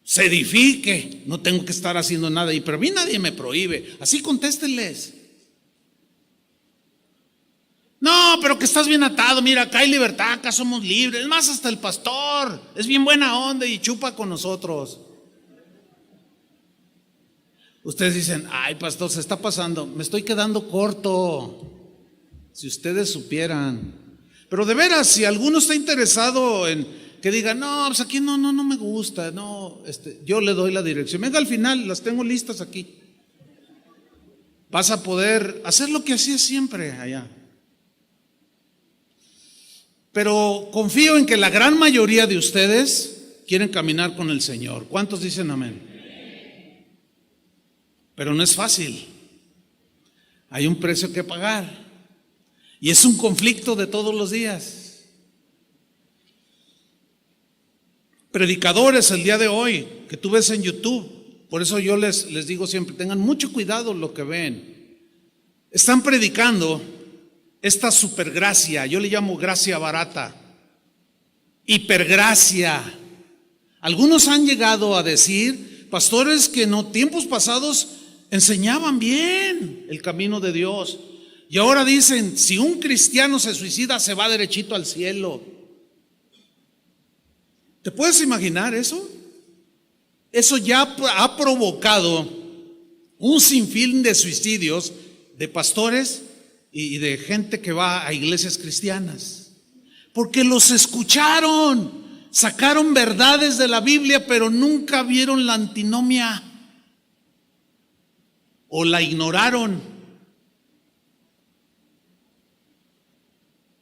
se edifique, no tengo que estar haciendo nada ahí, pero a mí nadie me prohíbe. Así contéstenles. No, pero que estás bien atado, mira, acá hay libertad, acá somos libres. Es más, hasta el pastor es bien buena onda y chupa con nosotros. Ustedes dicen, ay pastor, se está pasando, me estoy quedando corto. Si ustedes supieran. Pero de veras, si alguno está interesado en que diga, no, pues aquí no me gusta, no, yo le doy la dirección. Venga al final, las tengo listas aquí. Vas a poder hacer lo que hacías siempre allá. Pero confío en que la gran mayoría de ustedes quieren caminar con el Señor. ¿Cuántos dicen amén? Pero no es fácil. Hay un precio que pagar. Y es un conflicto de todos los días. Predicadores el día de hoy que tú ves en YouTube, por eso yo les digo siempre, tengan mucho cuidado lo que ven. Están predicando esta supergracia, yo le llamo gracia barata, hipergracia. Algunos han llegado a decir, pastores que en tiempos pasados enseñaban bien el camino de Dios, y ahora dicen, si un cristiano se suicida se va derechito al cielo. ¿Te puedes imaginar eso? Eso ya ha provocado un sinfín de suicidios de pastores y de gente que va a iglesias cristianas, porque los escucharon, sacaron verdades de la Biblia, pero nunca vieron la antinomia o la ignoraron.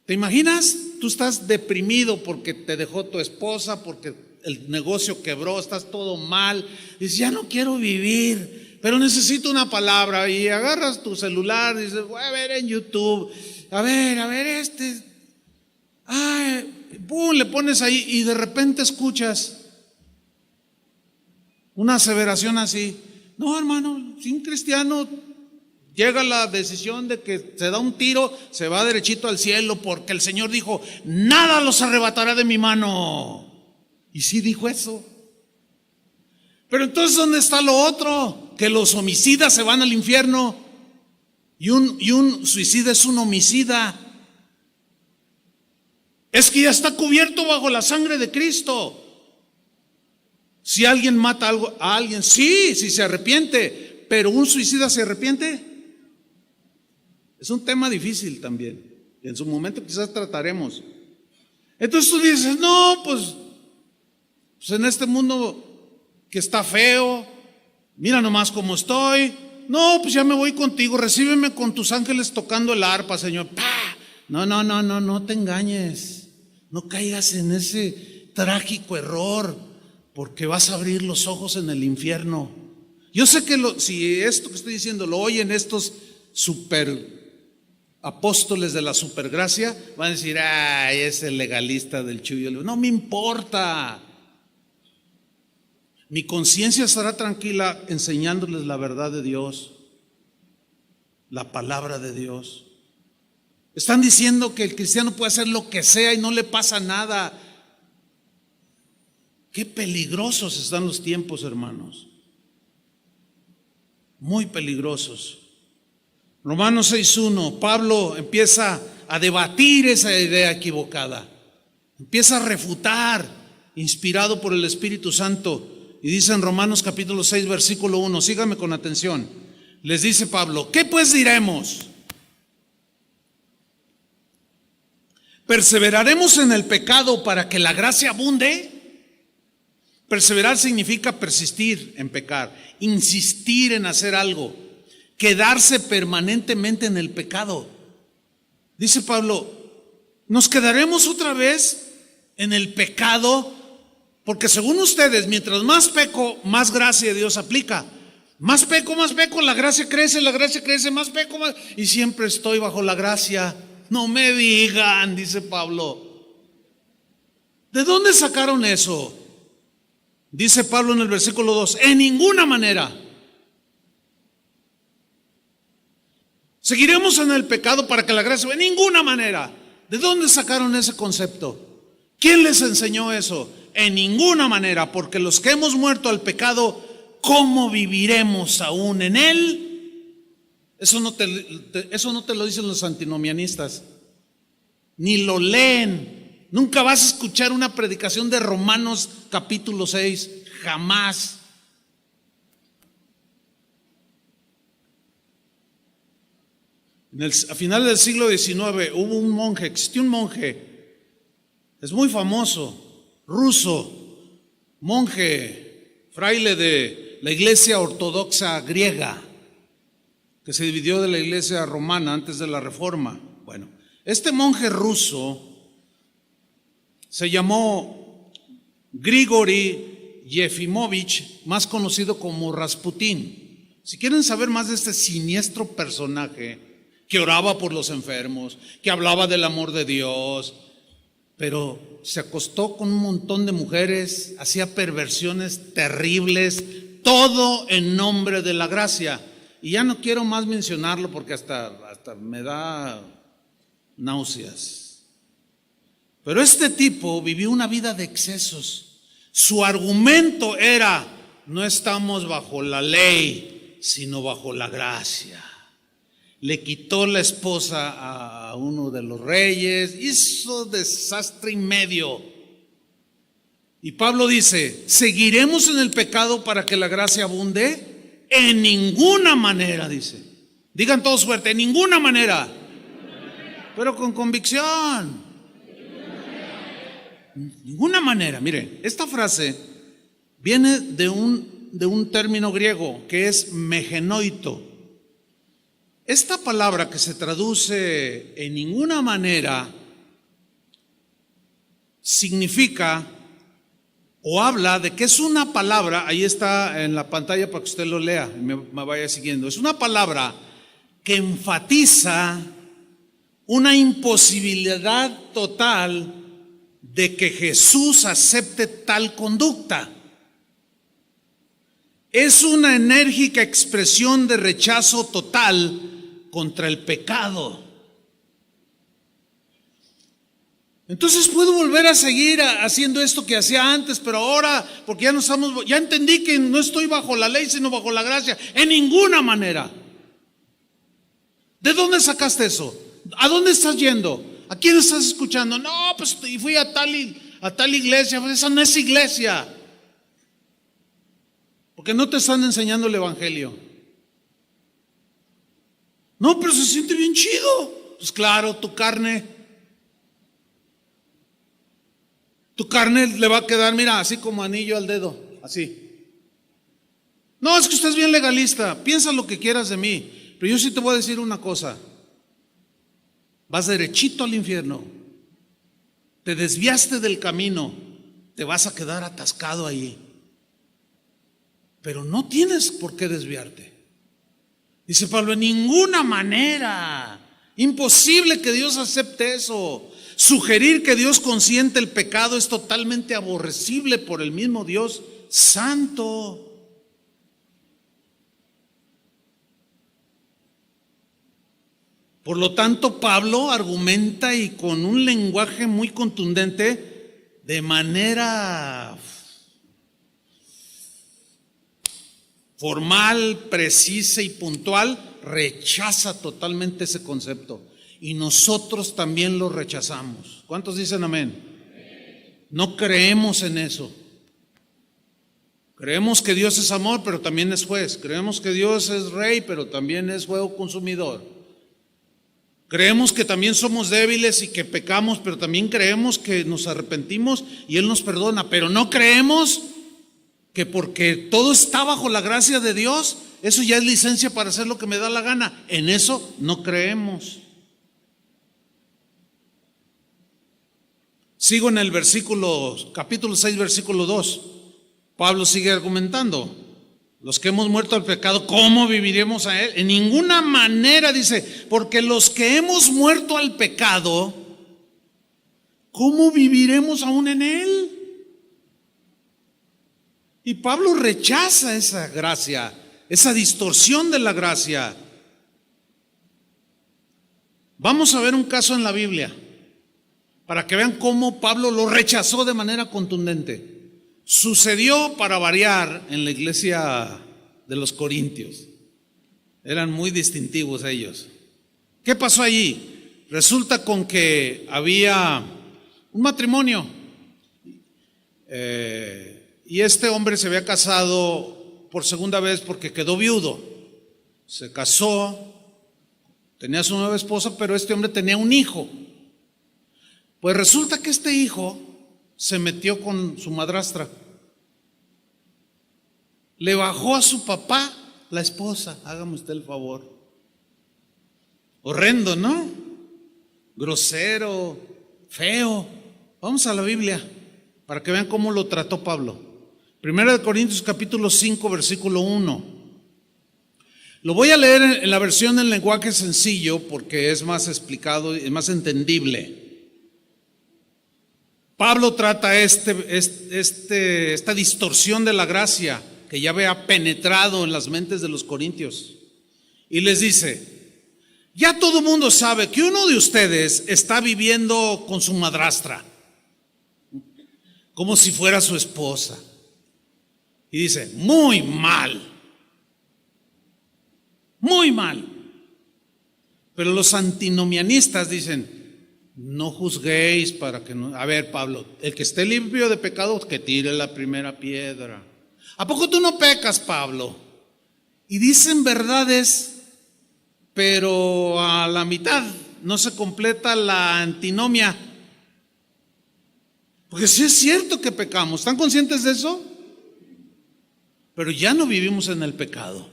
¿Te imaginas? Tú estás deprimido porque te dejó tu esposa, porque el negocio quebró, estás todo mal, dices, ya no quiero vivir, pero necesito una palabra, y agarras tu celular y dices, voy a ver en YouTube, a ver, pum, le pones ahí y de repente escuchas una aseveración así. No, hermano, si un cristiano llega a la decisión de que se da un tiro, se va derechito al cielo, porque el Señor dijo, nada los arrebatará de mi mano. Y sí dijo eso. Pero entonces, ¿dónde está lo otro? Que los homicidas se van al infierno y un suicida es un homicida. Es que ya está cubierto bajo la sangre de Cristo. Si alguien mata a alguien, sí, si se arrepiente, pero un suicida se arrepiente. Es un tema difícil también. En su momento quizás trataremos. Entonces tú dices, no, pues en este mundo que está feo, mira nomás cómo estoy. No, pues ya me voy contigo, recíbeme con tus ángeles tocando el arpa, Señor. ¡Pah! No te engañes. No caigas en ese trágico error, porque vas a abrir los ojos en el infierno. Yo sé que si esto que estoy diciendo lo oyen estos super apóstoles de la supergracia, van a decir, ay, es el legalista del Chuyo. No me importa. Mi conciencia estará tranquila enseñándoles la verdad de Dios, la palabra de Dios. Están diciendo que el cristiano puede hacer lo que sea y no le pasa nada. Qué peligrosos están los tiempos, hermanos. Muy peligrosos. Romanos 6:1, Pablo empieza a debatir esa idea equivocada. Empieza a refutar, inspirado por el Espíritu Santo. Y dice en Romanos capítulo 6, versículo 1, síganme con atención. Les dice Pablo, ¿qué pues diremos? ¿Perseveraremos en el pecado para que la gracia abunde? Perseverar significa persistir en pecar, insistir en hacer algo, quedarse permanentemente en el pecado. Dice Pablo, ¿nos quedaremos otra vez en el pecado? Porque según ustedes, mientras más peco, más gracia de Dios aplica. Más peco, la gracia crece, más peco, más. Y siempre estoy bajo la gracia. No me digan, dice Pablo. ¿De dónde sacaron eso? Dice Pablo en el versículo 2, en ninguna manera. ¿Seguiremos en el pecado para que la gracia? En ninguna manera. ¿De dónde sacaron ese concepto? ¿Quién les enseñó eso? En ninguna manera, porque los que hemos muerto al pecado, ¿cómo viviremos aún en él? Eso no te lo dicen los antinomianistas. ni lo leen. Nunca vas a escuchar una predicación de Romanos capítulo 6, jamás. A finales del siglo XIX existió un monje, es muy famoso, ruso, monje, fraile de la iglesia ortodoxa griega, que se dividió de la iglesia romana antes de la Reforma. Bueno, este monje ruso se llamó Grigori Yefimovich, más conocido como Rasputín. Si quieren saber más de este siniestro personaje que oraba por los enfermos, que hablaba del amor de Dios, pero se acostó con un montón de mujeres, hacía perversiones terribles, todo en nombre de la gracia. Y ya no quiero más mencionarlo porque hasta me da náuseas. Pero este tipo vivió una vida de excesos. Su argumento era: no estamos bajo la ley, sino bajo la gracia. Le quitó la esposa a uno de los reyes, hizo desastre y medio. Y Pablo dice: ¿seguiremos en el pecado para que la gracia abunde? En ninguna manera, dice. Digan todos fuerte: en ninguna manera. Pero con convicción. Ninguna manera. Miren, esta frase viene de un término griego que es megenoito. Esta palabra, que se traduce en ninguna manera, significa o habla de que es una palabra, ahí está en la pantalla para que usted lo lea y me vaya siguiendo. Es una palabra que enfatiza una imposibilidad total de que Jesús acepte tal conducta. Es una enérgica expresión de rechazo total contra el pecado. Entonces puedo volver a seguir haciendo esto que hacía antes, pero ahora, porque ya entendí que no estoy bajo la ley, sino bajo la gracia. En ninguna manera. ¿De dónde sacaste eso? ¿A dónde estás yendo? ¿A quién estás escuchando? No, pues fui a tal iglesia. Pues esa no es iglesia. Porque no te están enseñando el evangelio. No, pero se siente bien chido. Pues claro, tu carne le va a quedar, mira, así como anillo al dedo, así. No, es que usted es bien legalista, piensa lo que quieras de mí, pero yo sí te voy a decir una cosa: vas derechito al infierno, te desviaste del camino, te vas a quedar atascado ahí, pero no tienes por qué desviarte. Dice Pablo: en ninguna manera, imposible que Dios acepte eso. Sugerir que Dios consiente el pecado es totalmente aborrecible por el mismo Dios santo. Por lo tanto, Pablo argumenta, y con un lenguaje muy contundente, de manera formal, precisa y puntual, rechaza totalmente ese concepto. Y nosotros también lo rechazamos. ¿Cuántos dicen amén? No creemos en eso. Creemos que Dios es amor, pero también es juez. Creemos que Dios es rey, pero también es juego consumidor. Creemos que también somos débiles y que pecamos, pero también creemos que nos arrepentimos y Él nos perdona. Pero no creemos que porque todo está bajo la gracia de Dios, eso ya es licencia para hacer lo que me da la gana. En eso no creemos. Sigo en el capítulo 6, versículo 2. Pablo sigue argumentando: los que hemos muerto al pecado, ¿cómo viviremos a él? En ninguna manera, dice, porque los que hemos muerto al pecado, ¿cómo viviremos aún en él? Y Pablo rechaza esa gracia, esa distorsión de la gracia. Vamos a ver un caso en la Biblia para que vean cómo Pablo lo rechazó de manera contundente. Sucedió, para variar, en la iglesia de los Corintios. Eran muy distintivos ellos. ¿Qué pasó allí? resulta con que había un matrimonio y este hombre se había casado por segunda vez porque quedó viudo. Se casó, tenía su nueva esposa, pero este hombre tenía un hijo. Pues resulta que este hijo se metió con su madrastra. Le bajó a su papá la esposa, hágame usted el favor. Horrendo, ¿no? Grosero, feo. Vamos a la Biblia para que vean cómo lo trató Pablo. Primera de Corintios capítulo 5, versículo 1. Lo voy a leer en la versión en lenguaje sencillo porque es más explicado y es más entendible. Pablo trata esta distorsión de la gracia que ya había penetrado en las mentes de los corintios. Y les dice, ya todo el mundo sabe que uno de ustedes está viviendo con su madrastra, como si fuera su esposa. Y dice, muy mal. Muy mal. Pero los antinomianistas dicen, no juzguéis para que no. A ver, Pablo, el que esté limpio de pecado, que tire la primera piedra. ¿A poco tú no pecas, Pablo? Y dicen verdades, pero a la mitad no se completa la antinomia. Porque sí es cierto que pecamos. ¿Están conscientes de eso? Pero ya no vivimos en el pecado.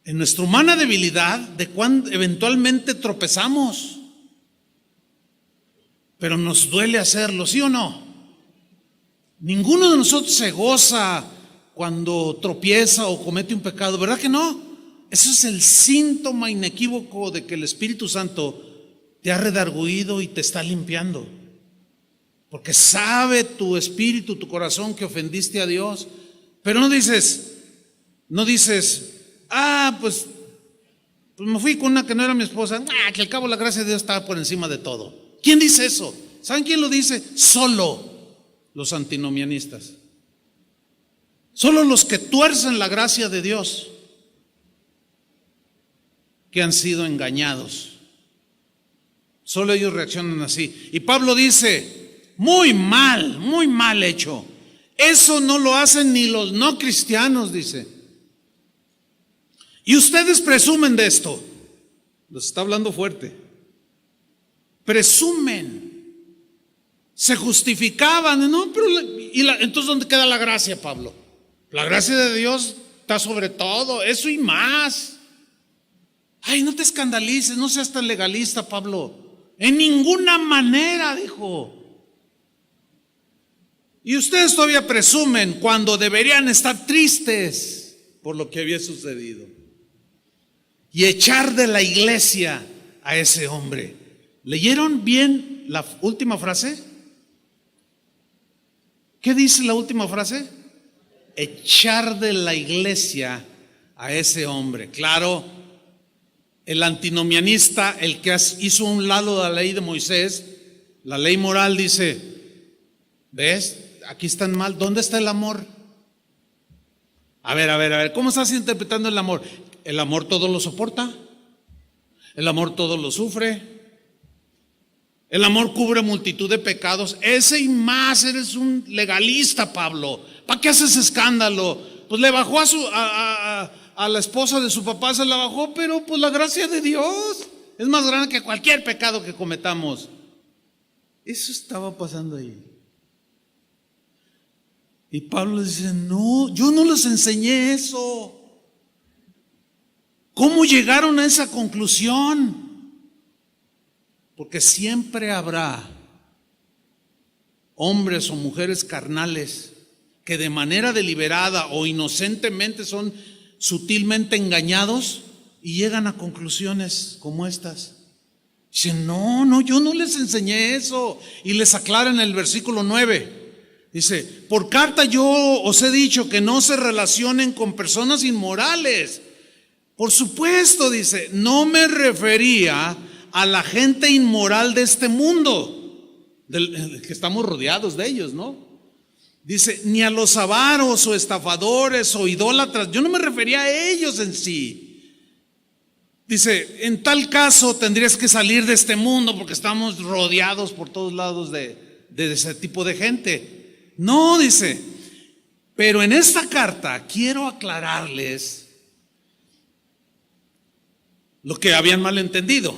En nuestra humana debilidad, de cuando eventualmente tropezamos, pero nos duele hacerlo, ¿sí o no? Ninguno de nosotros se goza cuando tropieza o comete un pecado, ¿verdad que no? Eso es el síntoma inequívoco de que el Espíritu Santo te ha redarguido y te está limpiando, porque sabe tu espíritu, tu corazón que ofendiste a Dios, pero no dices, pues me fui con una que no era mi esposa, que al cabo la gracia de Dios estaba por encima de todo. ¿Quién dice eso? ¿Saben quién lo dice? Solo los antinomianistas. Solo los que tuercen la gracia de Dios, que han sido engañados. Solo ellos reaccionan así. Y Pablo dice, muy mal hecho. Eso no lo hacen ni los no cristianos, dice. Y ustedes presumen de esto. Los está hablando fuerte. Presumen. Se justificaban. No, pero entonces ¿dónde queda la gracia, Pablo? La gracia de Dios está sobre todo, eso y más. Ay, no te escandalices, no seas tan legalista, Pablo. En ninguna manera, dijo. Y ustedes todavía presumen cuando deberían estar tristes por lo que había sucedido. Y echar de la iglesia a ese hombre. ¿Leyeron bien la última frase? ¿Qué dice la última frase? Echar de la iglesia a ese hombre. Claro, el antinomianista, el que hizo un lado de la ley de Moisés, la ley moral, dice, ¿ves? Aquí están mal. ¿Dónde está el amor? A ver, ¿cómo estás interpretando el amor? El amor todo lo soporta, el amor todo lo sufre, el amor cubre multitud de pecados. Ese y más, eres un legalista, Pablo. ¿Para qué haces escándalo? Pues le bajó a la esposa de su papá, se la bajó, pero pues la gracia de Dios es más grande que cualquier pecado que cometamos. Eso estaba pasando ahí. Y Pablo dice, no, yo no les enseñé eso. ¿Cómo llegaron a esa conclusión? Porque siempre habrá hombres o mujeres carnales que de manera deliberada o inocentemente son sutilmente engañados y llegan a conclusiones como estas. Dicen, no, yo no les enseñé eso. Y les aclara en el versículo 9. Dice, por carta yo os he dicho que no se relacionen con personas inmorales. Por supuesto, dice, no me refería a la gente inmoral de este mundo, que estamos rodeados de ellos, ¿no? Dice, ni a los avaros o estafadores o idólatras, yo no me refería a ellos en sí. Dice, en tal caso tendrías que salir de este mundo porque estamos rodeados por todos lados de ese tipo de gente. No, dice, pero en esta carta quiero aclararles lo que habían malentendido,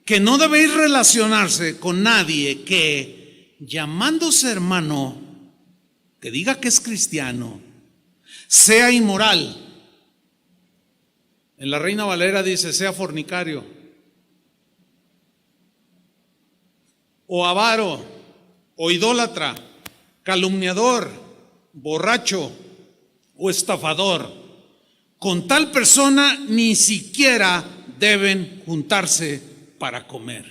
que no debéis relacionarse con nadie que, llamándose hermano, que diga que es cristiano, sea inmoral. En la Reina Valera dice, sea fornicario, o avaro, o idólatra, calumniador, borracho o estafador. Con tal persona ni siquiera deben juntarse para comer.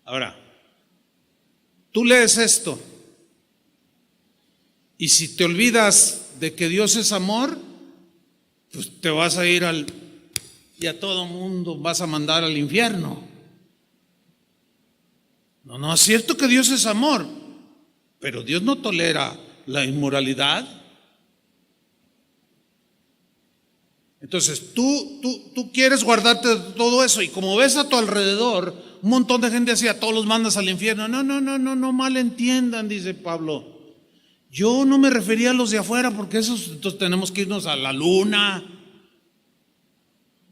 Ahora, tú lees esto y si te olvidas de que Dios es amor, pues te vas a ir y a todo mundo vas a mandar al infierno. No, es cierto que Dios es amor, pero Dios no tolera la inmoralidad. Entonces tú quieres guardarte de todo eso y como ves a tu alrededor un montón de gente así, a todos los mandas al infierno. No malentiendan, dice Pablo. Yo no me refería a los de afuera porque esos entonces tenemos que irnos a la luna.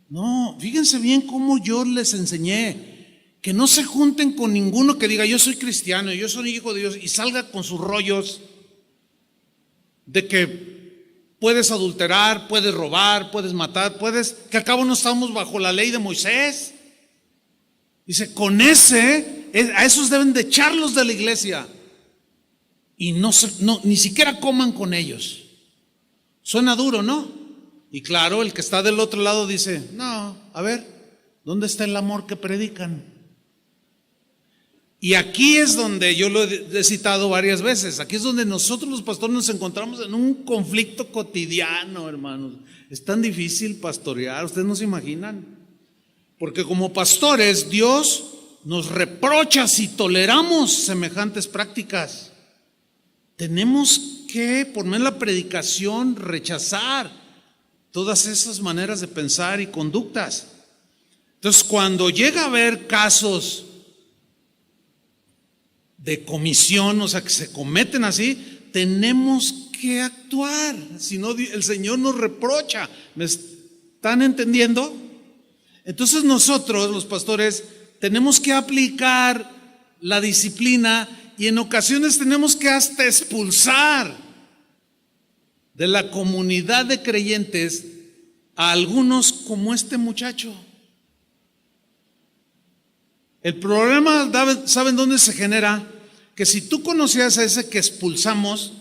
No, fíjense bien cómo yo les enseñé que no se junten con ninguno que diga yo soy cristiano, yo soy hijo de Dios y salga con sus rollos de que puedes adulterar, puedes robar, puedes matar, que al cabo no estamos bajo la ley de Moisés. Dice, a esos deben de echarlos de la iglesia y ni siquiera coman con ellos. Suena duro, ¿no? Y claro, el que está del otro lado dice, no, a ver, ¿dónde está el amor que predican? Y aquí es donde yo lo he citado varias veces, aquí es donde nosotros los pastores nos encontramos en un conflicto cotidiano, hermanos. Es tan difícil pastorear, ustedes no se imaginan. Porque como pastores, Dios nos reprocha si toleramos semejantes prácticas. Tenemos que, por medio de la predicación, rechazar todas esas maneras de pensar y conductas. Entonces, cuando llega a haber casos de comisión, o sea, que se cometen así, tenemos que actuar, si no el Señor nos reprocha. ¿Me están entendiendo? Entonces nosotros, los pastores, tenemos que aplicar la disciplina y en ocasiones tenemos que hasta expulsar de la comunidad de creyentes a algunos como este muchacho. El problema, ¿saben dónde se genera? Que si tú conocías a ese que expulsamos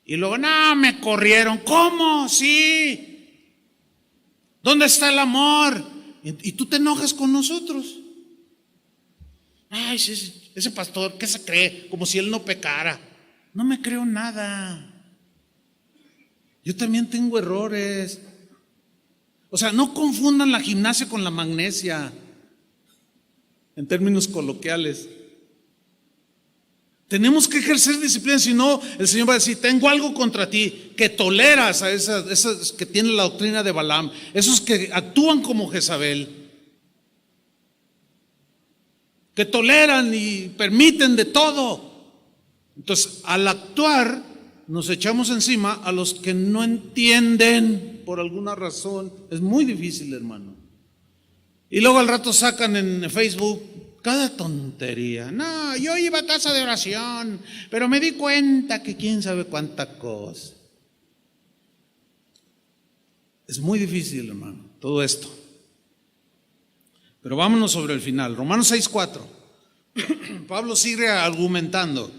y luego, no, me corrieron. ¿Cómo? Sí. ¿Dónde está el amor? Y tú te enojas con nosotros. Ay, ese pastor, ¿qué se cree? Como si él no pecara. No me creo nada. Yo también tengo errores. O sea, no confundan la gimnasia con la magnesia, en términos coloquiales. Tenemos que ejercer disciplina, si no, el Señor va a decir, tengo algo contra ti, que toleras a esas que tienen la doctrina de Balaam, esos que actúan como Jezabel, que toleran y permiten de todo. Entonces, al actuar, nos echamos encima a los que no entienden por alguna razón. Es muy difícil, hermano. Y luego al rato sacan en Facebook cada tontería. No, yo iba a casa de oración, pero me di cuenta que quién sabe cuánta cosa. Es muy difícil, hermano, todo esto. Pero vámonos sobre el final. Romanos 6:4. Pablo sigue argumentando.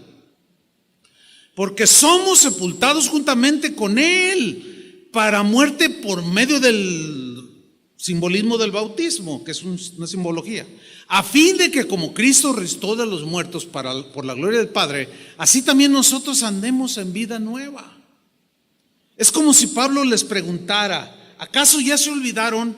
Porque somos sepultados juntamente con Él para muerte por medio del simbolismo del bautismo, que es una simbología, a fin de que como Cristo resucitó de los muertos por la gloria del Padre, así también nosotros andemos en vida nueva. Es como si Pablo les preguntara, ¿acaso ya se olvidaron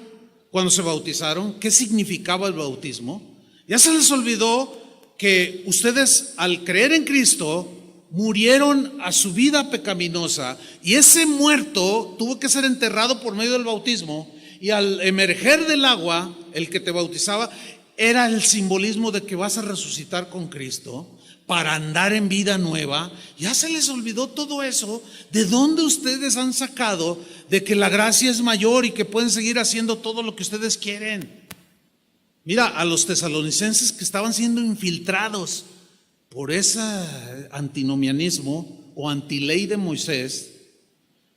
cuando se bautizaron qué significaba el bautismo? ¿Ya se les olvidó que ustedes al creer en Cristo murieron a su vida pecaminosa, y ese muerto tuvo que ser enterrado por medio del bautismo, y al emerger del agua, el que te bautizaba era el simbolismo de que vas a resucitar con Cristo para andar en vida nueva. Ya se les olvidó todo eso. ¿De dónde ustedes han sacado de que la gracia es mayor y que pueden seguir haciendo todo lo que ustedes quieren? Mira, a los tesalonicenses que estaban siendo infiltrados por ese antinomianismo o antiley de Moisés,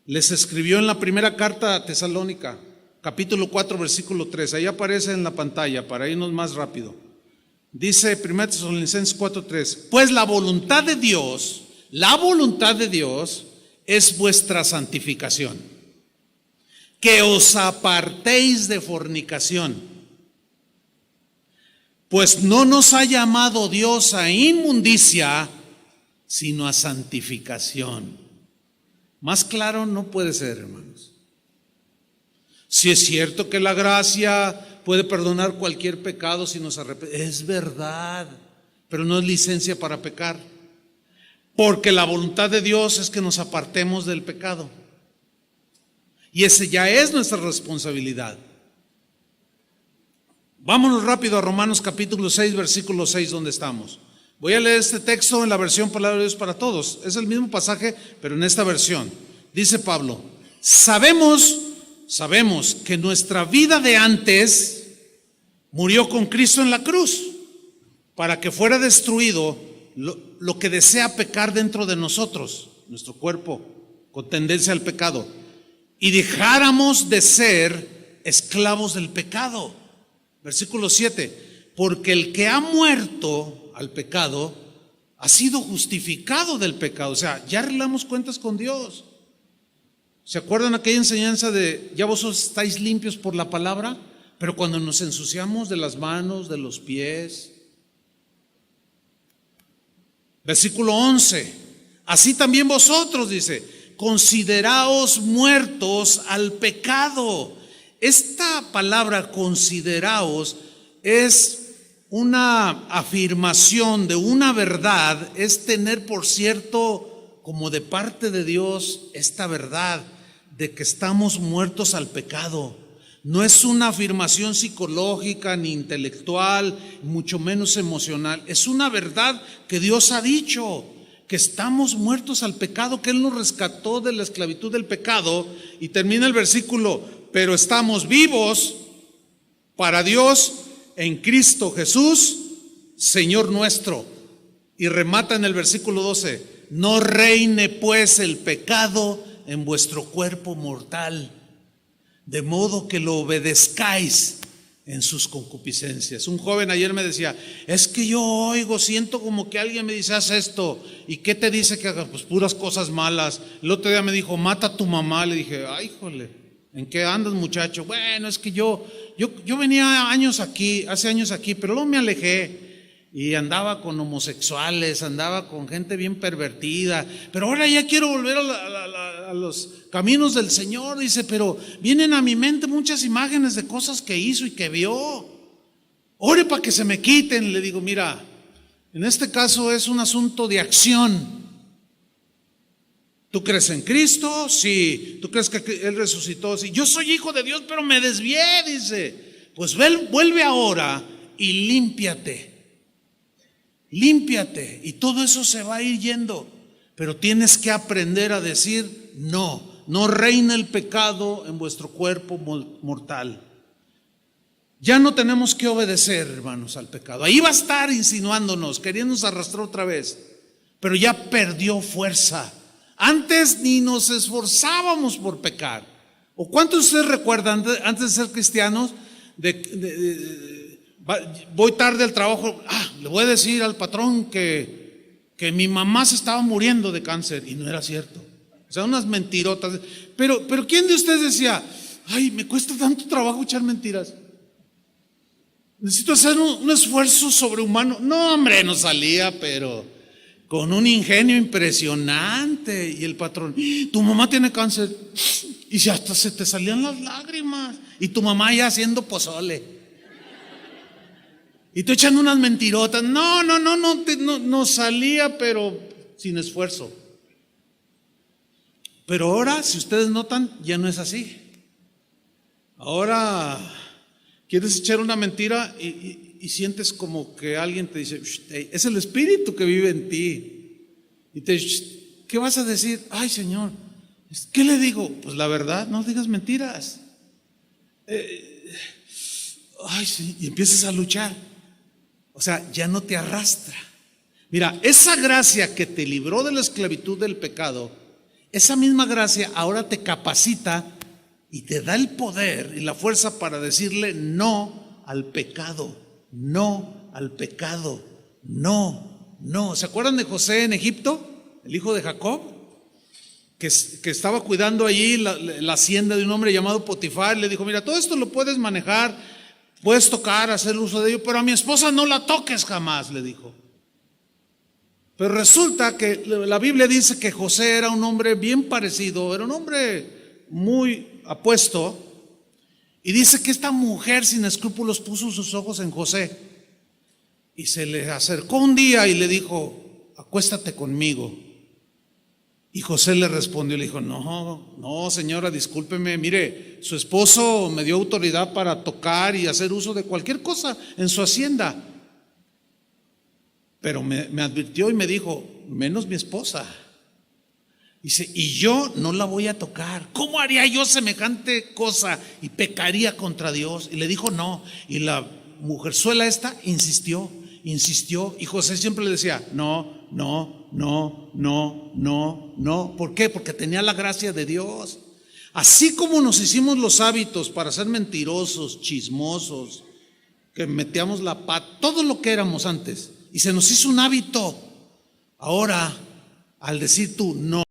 les escribió en la primera carta a Tesalónica, capítulo 4, versículo 3. Ahí aparece en la pantalla para irnos más rápido. Dice 1 Tesalonicenses 4:3: pues la voluntad de Dios es vuestra santificación, que os apartéis de fornicación, pues no nos ha llamado Dios a inmundicia, sino a santificación. Más claro no puede ser, hermanos. Si es cierto que la gracia puede perdonar cualquier pecado si nos arrepentimos, es verdad, pero no es licencia para pecar, porque la voluntad de Dios es que nos apartemos del pecado, y ese ya es nuestra responsabilidad. Vámonos rápido a Romanos capítulo 6, versículo 6, donde estamos. Voy a leer este texto en la versión Palabra de Dios para Todos. Es el mismo pasaje, pero en esta versión. Dice Pablo: Sabemos que nuestra vida de antes murió con Cristo en la cruz, para que fuera destruido lo que desea pecar dentro de nosotros, nuestro cuerpo con tendencia al pecado, y dejáramos de ser esclavos del pecado. Versículo 7: porque el que ha muerto al pecado ha sido justificado del pecado. O sea, ya arreglamos cuentas con Dios. ¿Se acuerdan aquella enseñanza de ya vosotros estáis limpios por la palabra? Pero cuando nos ensuciamos de las manos, de los pies. Versículo 11: así también vosotros, dice, consideraos muertos al pecado. Esta palabra consideraos es una afirmación de una verdad, es tener por cierto como de parte de Dios esta verdad de que estamos muertos al pecado. No es una afirmación psicológica ni intelectual, mucho menos emocional. Es una verdad que Dios ha dicho, que estamos muertos al pecado, que Él nos rescató de la esclavitud del pecado. Y termina el versículo: pero estamos vivos para Dios en Cristo Jesús, Señor nuestro. Y remata en el versículo 12: no reine pues el pecado en vuestro cuerpo mortal, de modo que lo obedezcáis en sus concupiscencias. Un joven ayer me decía: es que yo siento como que alguien me dice haz esto. ¿Y qué te dice que haga? Pues puras cosas malas. El otro día me dijo: mata a tu mamá. Le dije: ay, híjole, ¿en qué andas, muchacho? Bueno, es que yo venía hace años aquí, pero luego me alejé y andaba con homosexuales, andaba con gente bien pervertida, pero ahora ya quiero volver a los caminos del Señor. Dice: pero vienen a mi mente muchas imágenes de cosas que hizo y que vio. Ore para que se me quiten. Le digo: mira, en este caso es un asunto de acción. ¿Tú crees en Cristo? Sí. ¿Tú crees que Él resucitó? Sí. Yo soy hijo de Dios, pero me desvié, dice. Pues vuelve ahora y límpiate, y todo eso se va a ir yendo. Pero tienes que aprender a decir: no reina el pecado en vuestro cuerpo mortal. Ya no tenemos que obedecer, hermanos, al pecado. Ahí va a estar insinuándonos, queriéndonos arrastrar otra vez, pero ya perdió fuerza. Antes ni nos esforzábamos por pecar. ¿O cuántos de ustedes recuerdan antes de ser cristianos voy tarde al trabajo, le voy a decir al patrón que mi mamá se estaba muriendo de cáncer? Y no era cierto. O sea, unas mentirotas. Pero ¿quién de ustedes decía: ay, me cuesta tanto trabajo echar mentiras, necesito hacer un esfuerzo sobrehumano? No, hombre, no salía, pero con un ingenio impresionante. Y el patrón: tu mamá tiene cáncer. Y hasta se te salían las lágrimas. Y tu mamá ya haciendo pozole. Y tú echando unas mentirotas. No salía, pero sin esfuerzo. Pero ahora, si ustedes notan, ya no es así. Ahora quieres echar una mentira y sientes como que alguien te dice, es el Espíritu que vive en ti. Y te dice, ¿qué vas a decir? Ay, Señor, ¿qué le digo? Pues la verdad, no digas mentiras. Ay, sí, y empiezas a luchar. O sea, ya no te arrastra. Mira, esa gracia que te libró de la esclavitud del pecado, esa misma gracia ahora te capacita y te da el poder y la fuerza para decirle no al pecado, no al pecado, no, no. ¿Se acuerdan de José en Egipto, el hijo de Jacob? Que estaba cuidando allí la hacienda de un hombre llamado Potifar. Le dijo, mira, todo esto lo puedes manejar, puedes tocar, hacer uso de ello, pero a mi esposa no la toques jamás, le dijo. Pero resulta que la Biblia dice que José era un hombre bien parecido, era un hombre muy apuesto, y dice que esta mujer sin escrúpulos puso sus ojos en José y se le acercó un día y le dijo, acuéstate conmigo. Y José le respondió, le dijo, no señora, discúlpeme, mire, su esposo me dio autoridad para tocar y hacer uso de cualquier cosa en su hacienda. Pero me advirtió y me dijo, menos mi esposa. Dice, y yo no la voy a tocar. ¿Cómo haría yo semejante cosa? Y pecaría contra Dios. Y le dijo no. Y la mujerzuela esta insistió. Y José siempre le decía, no. ¿Por qué? Porque tenía la gracia de Dios. Así como nos hicimos los hábitos para ser mentirosos, chismosos, que metíamos la pata, todo lo que éramos antes, y se nos hizo un hábito. Ahora, al decir tú no